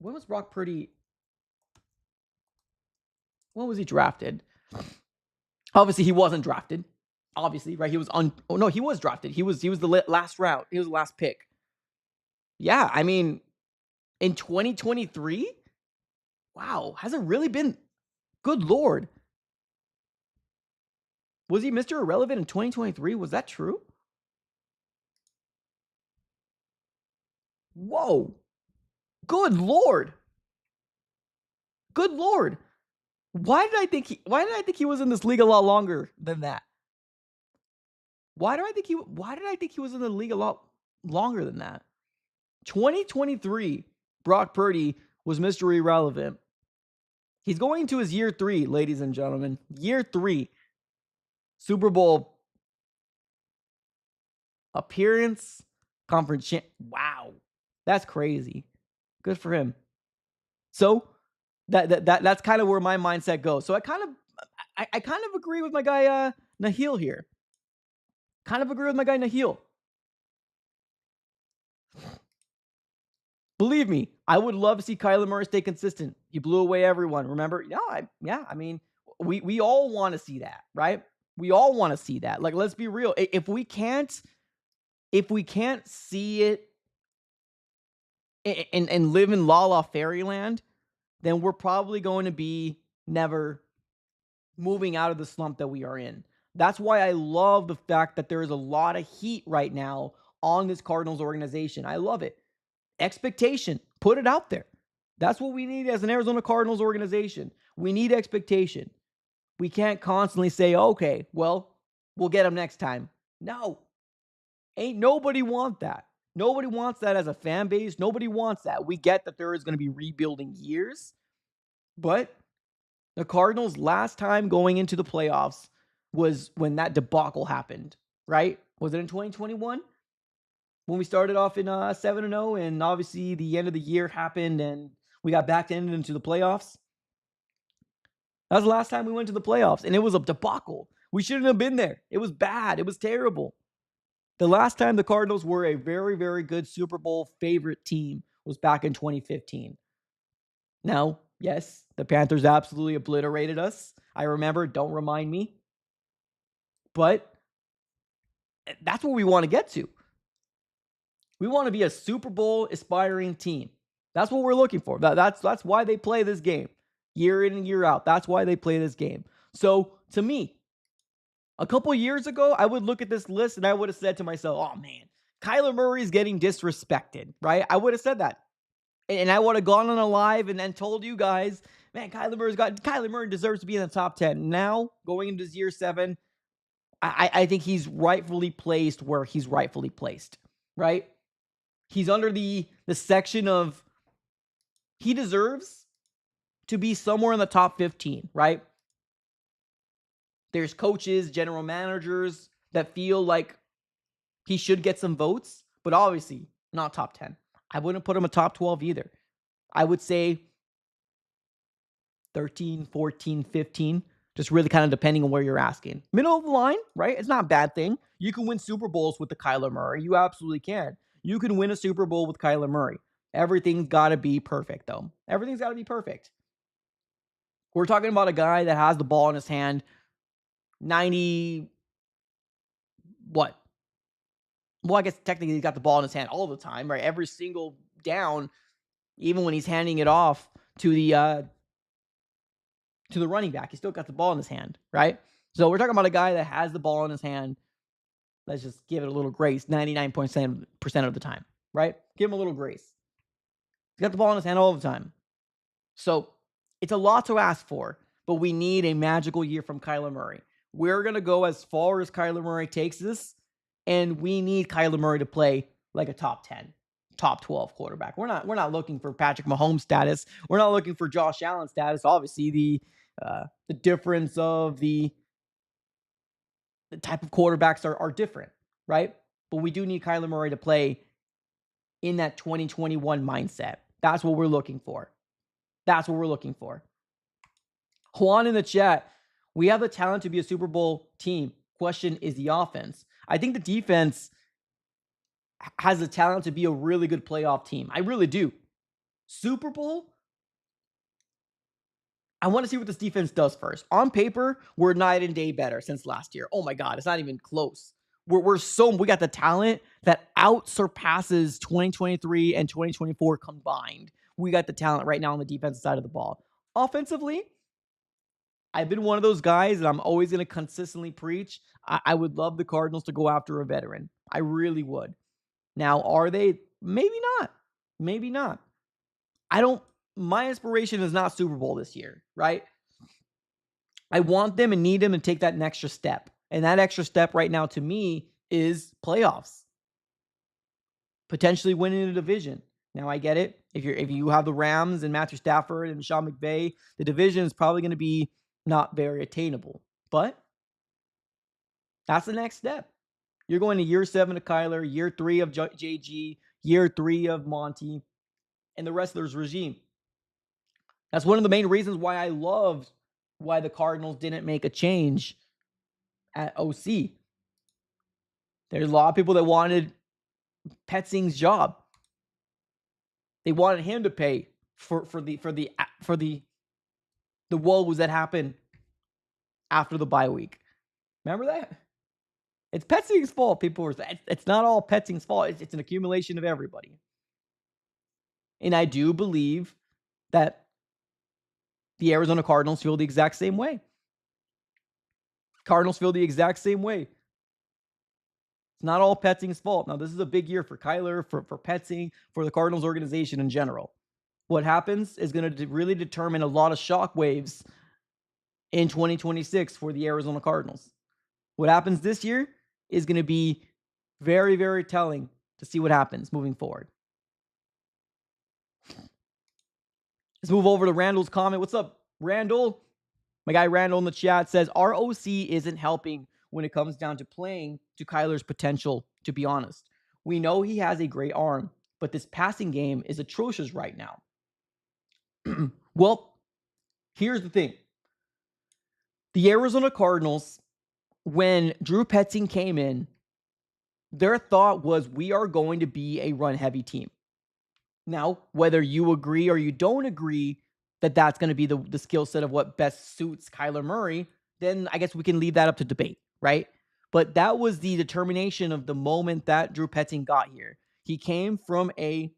Speaker 1: When was Brock Purdy? When was he drafted? Obviously, he wasn't drafted. Obviously, right? He was he was drafted. He was the last round. He was the last pick. Yeah, I mean, in 2023, wow, has it really been? Good Lord. Was he Mr. Irrelevant in 2023? Was that true? Whoa. Good Lord. Good Lord. Why did I think he was in this league a lot longer than that? Why did I think he was in the league a lot longer than that? 2023, Brock Purdy was Mr. Irrelevant. He's going to his year 3, ladies and gentlemen. Year 3. Super Bowl appearance, conference wow. That's crazy. Good for him. So that's kind of where my mindset goes. So I kind of agree with my guy Nahil here. Kind of agree with my guy Nahil. Believe me, I would love to see Kyler Murray stay consistent. He blew away everyone. Remember? I mean, we all want to see that, right? We all want to see that. Like, let's be real. If we can't see it and live in La La Fairyland, then we're probably going to be never moving out of the slump that we are in. That's why I love the fact that there is a lot of heat right now on this Cardinals organization. I love it. Expectation, put it out there. That's what we need as an Arizona Cardinals organization. We need expectation. We can't constantly say, okay, well, we'll get them next time. No, ain't nobody want that. Nobody wants that as a fan base. Nobody wants that. We get that there is going to be rebuilding years, but the Cardinals last time going into the playoffs was when that debacle happened, right? Was it in 2021? When we started off in 7-0, and obviously the end of the year happened and we got backed into the playoffs. That was the last time we went to the playoffs, and it was a debacle. We shouldn't have been there. It was bad. It was terrible. The last time the Cardinals were a very, very good Super Bowl favorite team was back in 2015. Now, yes, the Panthers absolutely obliterated us. I remember, don't remind me. But that's what we want to get to. We want to be a Super Bowl aspiring team. That's what we're looking for. That's why they play this game year in and year out. That's why they play this game. So to me, a couple years ago, I would look at this list and I would have said to myself, oh man, Kyler Murray is getting disrespected, right? I would have said that. And I would have gone on a live and then told you guys, man, Kyler Murray deserves to be in the top 10. Now, going into year 7, I think he's rightfully placed where he's rightfully placed, right? He's under the section of he deserves to be somewhere in the top 15, right? There's coaches, general managers that feel like he should get some votes, but obviously not top 10. I wouldn't put him a top 12 either. I would say 13, 14, 15, just really kind of depending on where you're asking. Middle of the line, right? It's not a bad thing. You can win Super Bowls with the Kyler Murray. You absolutely can. You can win a Super Bowl with Kyler Murray. Everything's got to be perfect, though. Everything's got to be perfect. We're talking about a guy that has the ball in his hand 90, what? Well, I guess technically he's got the ball in his hand all the time, right? Every single down, even when he's handing it off to the running back, he's still got the ball in his hand, right? So we're talking about a guy that has the ball in his hand. Let's just give it a little grace, 99% of the time, right? Give him a little grace. He's got the ball in his hand all the time. So it's a lot to ask for, but we need a magical year from Kyler Murray. We're going to go as far as Kyler Murray takes us, and we need Kyler Murray to play like a top 10, top 12 quarterback. We're not looking for Patrick Mahomes status. We're not looking for Josh Allen status. Obviously, the difference of the type of quarterbacks are different, right? But we do need Kyler Murray to play in that 2021 mindset. That's what we're looking for. That's what we're looking for. Juan in the chat, we have the talent to be a Super Bowl team. Question is the offense. I think the defense has the talent to be a really good playoff team. I really do. Super Bowl, I want to see what this defense does first. On paper, we're night and day better since last year. Oh my God, it's not even close. We got the talent that out surpasses 2023 and 2024 combined. We got the talent right now on the defensive side of the ball. Offensively, I've been one of those guys that I'm always going to consistently preach. I would love the Cardinals to go after a veteran. I really would. Now, are they? Maybe not. Maybe not. My inspiration is not Super Bowl this year, right? I want them and need them to take that extra step. And that extra step right now to me is playoffs. Potentially winning the division. Now I get it. If you have the Rams and Matthew Stafford and Sean McVay, the division is probably going to be not very attainable. But that's the next step. You're going to year 7 of Kyler, year 3 of JG, year 3 of Monty, and the rest of this regime. That's one of the main reasons why I loved why the Cardinals didn't make a change at OC. There's a lot of people that wanted Petzing's job. They wanted him to pay for the woes that happened after the bye week. Remember that? It's Petzing's fault. People were saying it's not all Petzing's fault. It's an accumulation of everybody. And I do believe that the Arizona Cardinals feel the exact same way. Cardinals feel the exact same way. It's not all Petzing's fault. Now, this is a big year for Kyler, for Petzing, for the Cardinals organization in general. What happens is going to really determine a lot of shockwaves in 2026 for the Arizona Cardinals. What happens this year is going to be very, very telling to see what happens moving forward. Let's move over to Randall's comment. What's up, Randall? My guy Randall in the chat says, ROC isn't helping when it comes down to playing to Kyler's potential, to be honest. We know he has a great arm, but this passing game is atrocious right now. Well, here's the thing. The Arizona Cardinals, when Drew Petzing came in, their thought was we are going to be a run-heavy team. Now, whether you agree or you don't agree that that's going to be the skill set of what best suits Kyler Murray, then I guess we can leave that up to debate, right? But that was the determination of the moment that Drew Petzing got here. He came from a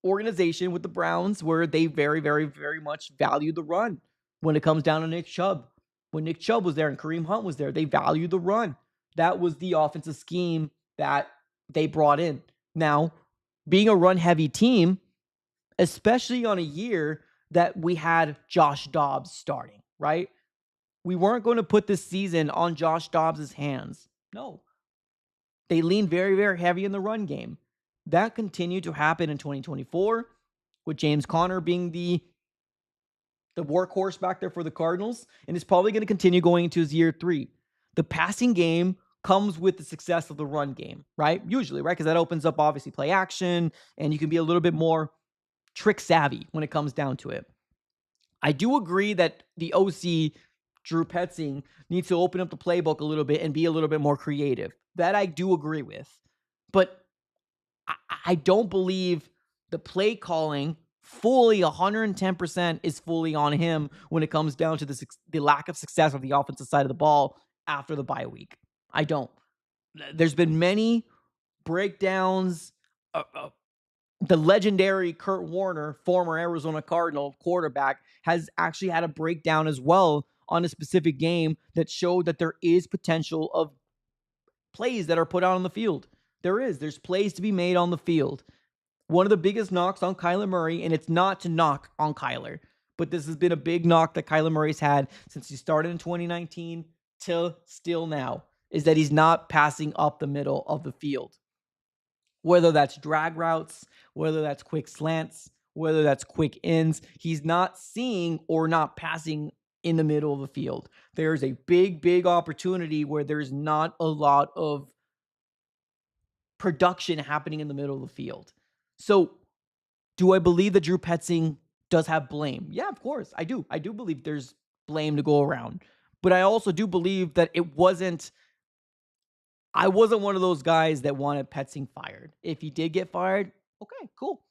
Speaker 1: organization with the Browns where they very, very, very much value the run. When it comes down to Nick Chubb, when Nick Chubb was there and Kareem Hunt was there, they valued the run. That was the offensive scheme that they brought in. Now, being a run-heavy team, especially on a year that we had Josh Dobbs starting, right? We weren't going to put this season on Josh Dobbs' hands. No. They leaned very, very heavy in the run game. That continued to happen in 2024 with James Conner being the workhorse back there for the Cardinals, and it's probably going to continue going into his year 3. The passing game comes with the success of the run game, right? Usually, right? Because that opens up, obviously, play action, and you can be a little bit more trick savvy when it comes down to it. I do agree that the OC, Drew Petzing, needs to open up the playbook a little bit and be a little bit more creative. That I do agree with. But I don't believe the play calling fully 110% is fully on him when it comes down to the lack of success of the offensive side of the ball after the bye week. I don't. There's been many breakdowns. The legendary Kurt Warner, former Arizona Cardinal quarterback, has actually had a breakdown as well on a specific game that showed that there is potential of plays that are put out on the field. There's plays to be made on the field. One of the biggest knocks on Kyler Murray, and it's not to knock on Kyler, but this has been a big knock that Kyler Murray's had since he started in 2019 till still now, is that he's not passing up the middle of the field. Whether that's drag routes, whether that's quick slants, whether that's quick ins, he's not seeing or not passing in the middle of the field. There's a big, big opportunity where there's not a lot of production happening in the middle of the field. So, do I believe that Drew Petzing does have blame? Yeah, of course, I do. I do believe there's blame to go around. But I also do believe that I wasn't one of those guys that wanted Petzing fired. If he did get fired, okay, cool.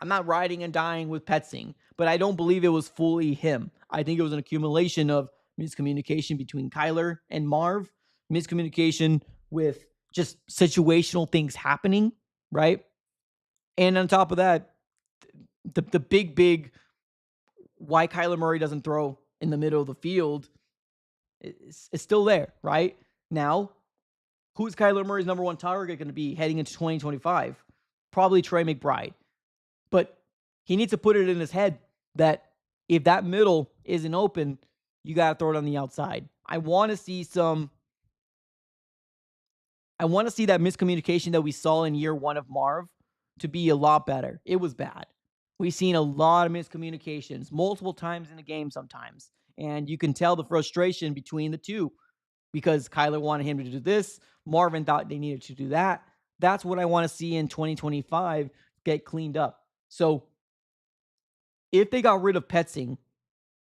Speaker 1: I'm not riding and dying with Petzing, but I don't believe it was fully him. I think it was an accumulation of miscommunication between Kyler and Marv, miscommunication with just situational things happening, right? And on top of that, the big why Kyler Murray doesn't throw in the middle of the field is still there, right? Now, who's Kyler Murray's number one target going to be heading into 2025? Probably Trey McBride. But he needs to put it in his head that if that middle isn't open, you got to throw it on the outside. I want to see that miscommunication that we saw in year 1 of Marv to be a lot better. It was bad. We've seen a lot of miscommunications multiple times in the game sometimes. And you can tell the frustration between the two because Kyler wanted him to do this. Marvin thought they needed to do that. That's what I want to see in 2025 get cleaned up. So if they got rid of Petzing,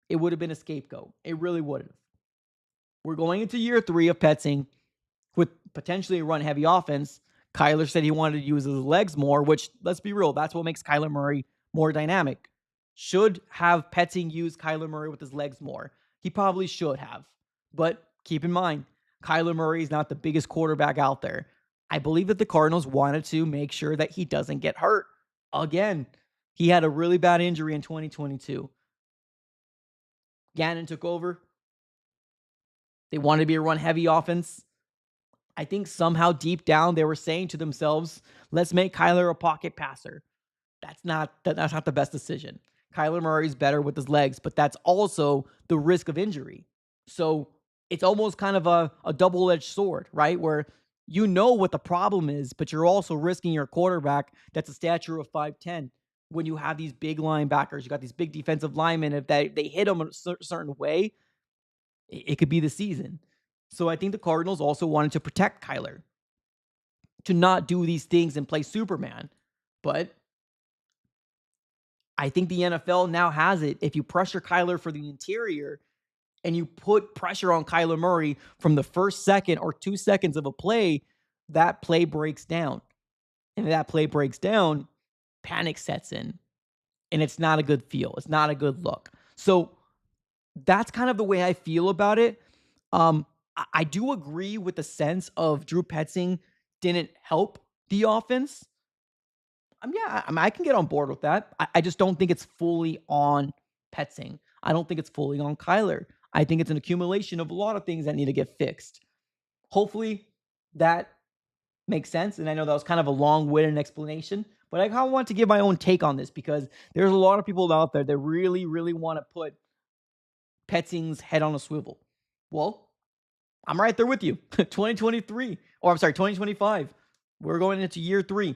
Speaker 1: it would have been a scapegoat. It really would have. We're going into year 3 of Petzing with potentially a run-heavy offense. Kyler said he wanted to use his legs more, which, let's be real, that's what makes Kyler Murray more dynamic. Should have Petzing use Kyler Murray with his legs more. He probably should have. But keep in mind, Kyler Murray is not the biggest quarterback out there. I believe that the Cardinals wanted to make sure that he doesn't get hurt again. He had a really bad injury in 2022. Gannon took over. They wanted to be a run-heavy offense. I think somehow deep down they were saying to themselves, let's make Kyler a pocket passer. That's not the best decision. Kyler Murray's better with his legs, but that's also the risk of injury. So it's almost kind of a double-edged sword, right? Where you know what the problem is, but you're also risking your quarterback that's a stature of 5'10". When you have these big linebackers, you got these big defensive linemen, if they hit them a certain way, it could be the season. So I think the Cardinals also wanted to protect Kyler, to not do these things and play Superman. But I think the NFL now has it. If you pressure Kyler for the interior and you put pressure on Kyler Murray from the first second or 2 seconds of a play, that play breaks down. And if that play breaks down, panic sets in. And it's not a good feel. It's not a good look. So that's kind of the way I feel about it. I do agree with the sense of Drew Petzing didn't help the offense. I can get on board with that. I just don't think it's fully on Petzing. I don't think it's fully on Kyler. I think it's an accumulation of a lot of things that need to get fixed. Hopefully that makes sense. And I know that was kind of a long-winded explanation, but I kind of want to give my own take on this because there's a lot of people out there that really, really want to put Petzing's head on a swivel. Well, I'm right there with you. 2025. We're going into year 3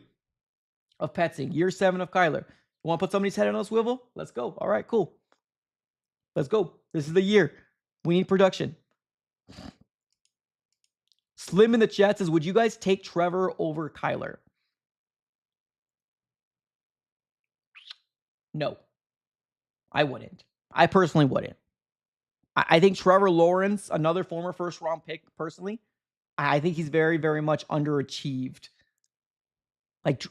Speaker 1: of Petzing, year 7 of Kyler. You want to put somebody's head on a swivel? Let's go. All right, cool. Let's go. This is the year. We need production. Slim in the chat says, would you guys take Trevor over Kyler? No, I wouldn't. I personally wouldn't. I think Trevor Lawrence, another former first-round pick, personally, I think he's very, very much underachieved. Like,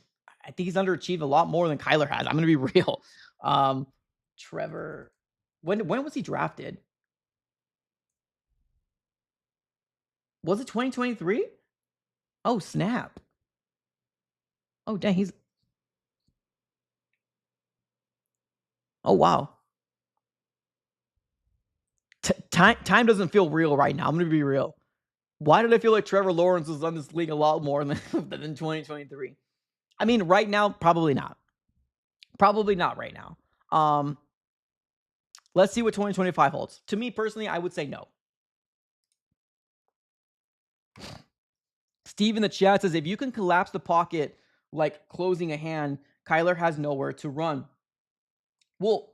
Speaker 1: I think he's underachieved a lot more than Kyler has. I'm going to be real. Trevor, when was he drafted? Was it 2023? Oh, snap. Oh, dang, oh, wow. Time doesn't feel real right now. I'm going to be real. Why did I feel like Trevor Lawrence was on this league a lot more than 2023? I mean, right now, probably not. Probably not right now. Let's see what 2025 holds. To me personally, I would say no. Steve in the chat says, if you can collapse the pocket like closing a hand, Kyler has nowhere to run. Well,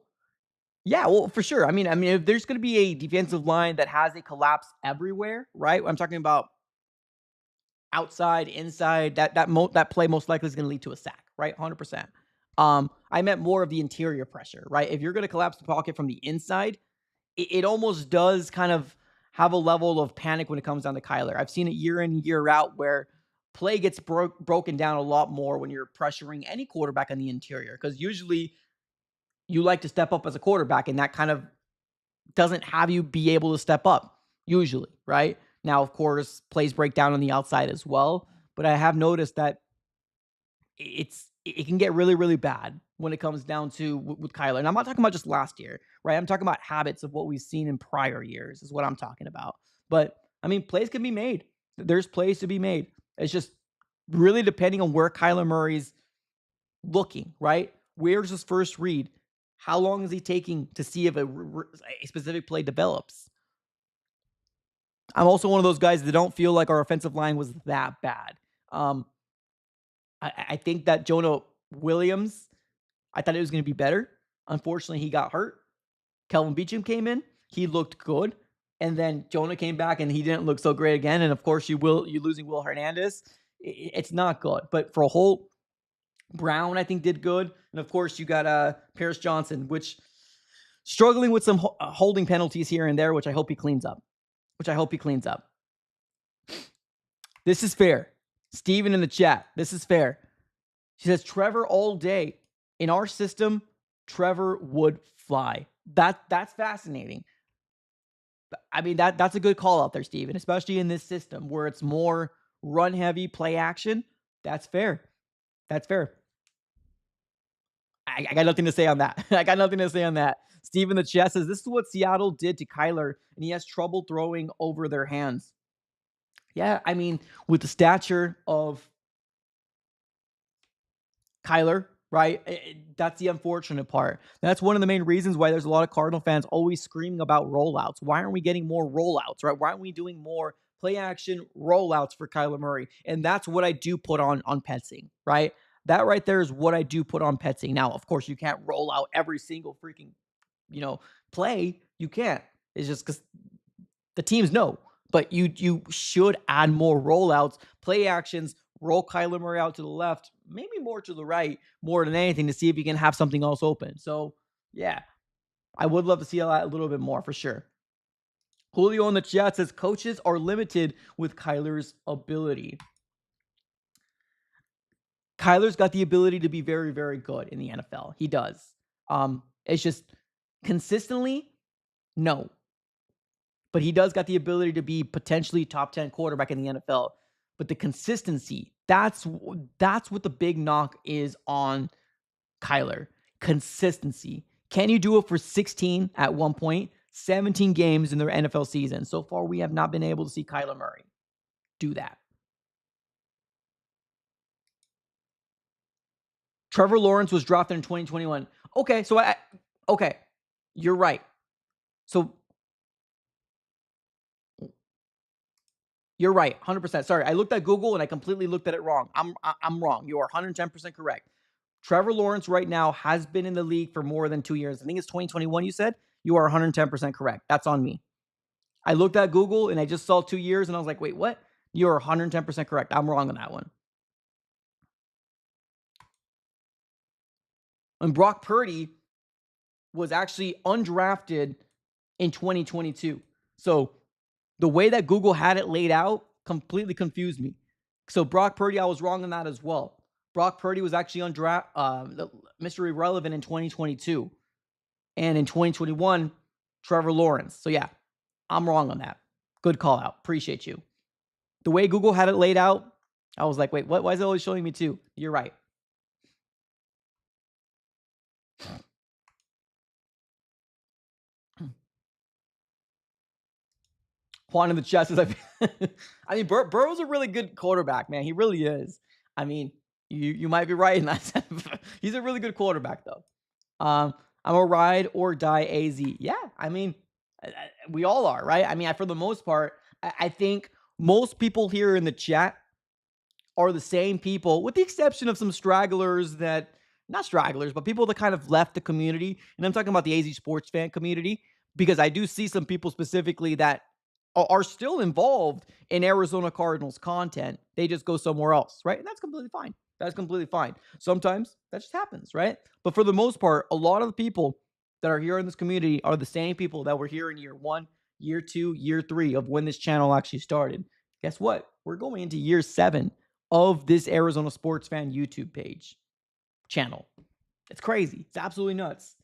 Speaker 1: yeah, well, for sure. I mean, if there's going to be a defensive line that has a collapse everywhere, right? I'm talking about outside, inside. That play most likely is going to lead to a sack, right? 100%. I meant more of the interior pressure, right? If you're going to collapse the pocket from the inside, it almost does kind of have a level of panic when it comes down to Kyler. I've seen it year in, year out where play gets broken down a lot more when you're pressuring any quarterback on the interior, because usually you like to step up as a quarterback, and that kind of doesn't have you be able to step up usually, right? Now, of course, plays break down on the outside as well, but I have noticed that it can get really, really bad when it comes down to with Kyler. And I'm not talking about just last year, right? I'm talking about habits of what we've seen in prior years is what I'm talking about. But I mean, plays can be made. There's plays to be made. It's just really depending on where Kyler Murray's looking, right? Where's his first read? How long is he taking to see if a specific play develops? I'm also one of those guys that don't feel like our offensive line was that bad. I think that Jonah Williams, I thought it was going to be better. Unfortunately, he got hurt. Kelvin Beachum came in. He looked good. And then Jonah came back and he didn't look so great again. And of course, you're losing Will Hernandez. It's not good. But for a whole, Brown, I think, did good. And of course, you got Paris Johnson, which struggling with some holding penalties here and there, which I hope he cleans up. This is fair. Steven in the chat. This is fair. She says, Trevor all day. In our system, Trevor would fly. That's fascinating. I mean, that's a good call out there, Steven, especially in this system where it's more run heavy, play action. That's fair. That's fair. I got nothing to say on that. I got nothing to say on that. Steven the chat says, this is what Seattle did to Kyler, and he has trouble throwing over their hands. Yeah, I mean, with the stature of Kyler, right? That's the unfortunate part. That's one of the main reasons why there's a lot of Cardinal fans always screaming about rollouts. Why aren't we getting more rollouts, right? Why aren't we doing more play action rollouts for Kyler Murray? And that's what I do put on Petsing, right? That right there is what I do put on Petsing. Now, of course, you can't roll out every single freaking, play. You can't. It's just because the teams know. But you should add more rollouts, play actions, roll Kyler Murray out to the left, maybe more to the right, more than anything, to see if you can have something else open. So, yeah, I would love to see that a little bit more for sure. Julio in the chat says coaches are limited with Kyler's ability. Kyler's got the ability to be very, very good in the NFL. He does. It's just consistently, no. But he does got the ability to be potentially top 10 quarterback in the NFL. But the consistency, that's what the big knock is on Kyler. Consistency. Can you do it for 16 at one point? 17 games in the NFL season. So far, we have not been able to see Kyler Murray do that. Trevor Lawrence was drafted in 2021. Okay, so okay, you're right. So you're right, 100%. Sorry, I looked at Google and I completely looked at it wrong. I'm wrong. You are 110% correct. Trevor Lawrence right now has been in the league for more than 2 years. I think it's 2021 you said. You are 110% correct. That's on me. I looked at Google and I just saw 2 years and I was like, wait, what? You're 110% correct. I'm wrong on that one. And Brock Purdy was actually undrafted in 2022. So the way that Google had it laid out completely confused me. So Brock Purdy, I was wrong on that as well. Brock Purdy was actually Mr. Irrelevant in 2022. And in 2021, Trevor Lawrence. So yeah, I'm wrong on that. Good call out. Appreciate you. The way Google had it laid out, I was like, wait, what? Why is it always showing me two? You're right. Juan in the chat says, I mean, Burrow's a really good quarterback, man. He really is. I mean, you might be right in that. He's a really good quarterback, though. I'm a ride or die AZ. Yeah, I mean, we all are, right? I mean, for the most part, I think most people here in the chat are the same people, with the exception of some stragglers that, not stragglers, but people that kind of left the community. And I'm talking about the AZ sports fan community, because I do see some people specifically that are still involved in Arizona Cardinals content. They just go somewhere else, right? And that's completely fine. That's completely fine. Sometimes that just happens, right? But for the most part, a lot of the people that are here in this community are the same people that were here in year 1, year 2, year 3 of when this channel actually started. Guess what? We're going into year 7 of this Arizona Sports Fan YouTube page channel. It's crazy. It's absolutely nuts.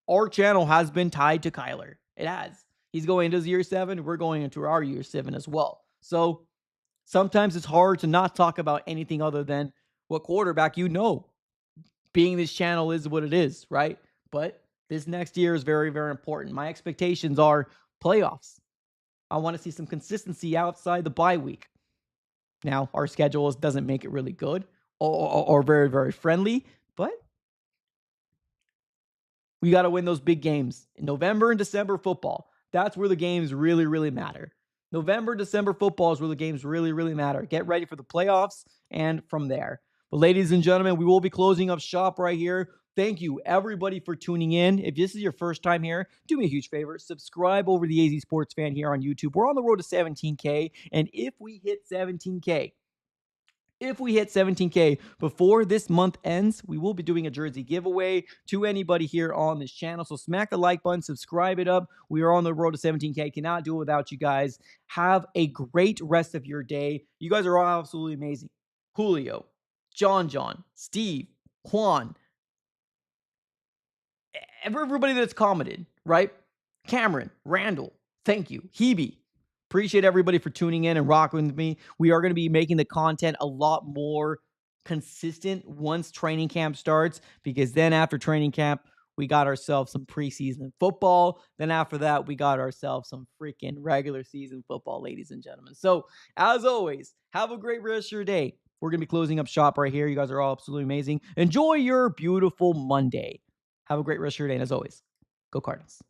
Speaker 1: Our channel has been tied to Kyler. It has. He's going into year 7. We're going into our year 7 as well. So sometimes it's hard to not talk about anything other than what quarterback you know. Being this channel is what it is, right? But this next year is very, very important. My expectations are playoffs. I want to see some consistency outside the bye week. Now, our schedule doesn't make it really good or very, very friendly, but we got to win those big games. In November and December football, that's where the games really, really matter. November, December football is where the games really, really matter. Get ready for the playoffs and from there. But ladies and gentlemen, we will be closing up shop right here. Thank you, everybody, for tuning in. If this is your first time here, do me a huge favor. Subscribe over the AZ Sports Fan here on YouTube. We're on the road to 17K. And if we hit 17K, before this month ends, we will be doing a jersey giveaway to anybody here on this channel. So smack the like button, subscribe it up. We are on the road to 17K. Cannot do it without you guys. Have a great rest of your day. You guys are all absolutely amazing. Julio, John, Steve, Juan, everybody that's commented, right? Cameron, Randall, thank you. Hebe, appreciate everybody for tuning in and rocking with me. We are going to be making the content a lot more consistent once training camp starts, because then after training camp, we got ourselves some preseason football. Then after that, we got ourselves some freaking regular season football, ladies and gentlemen. So, as always, have a great rest of your day. We're going to be closing up shop right here. You guys are all absolutely amazing. Enjoy your beautiful Monday. Have a great rest of your day. And as always, go Cardinals.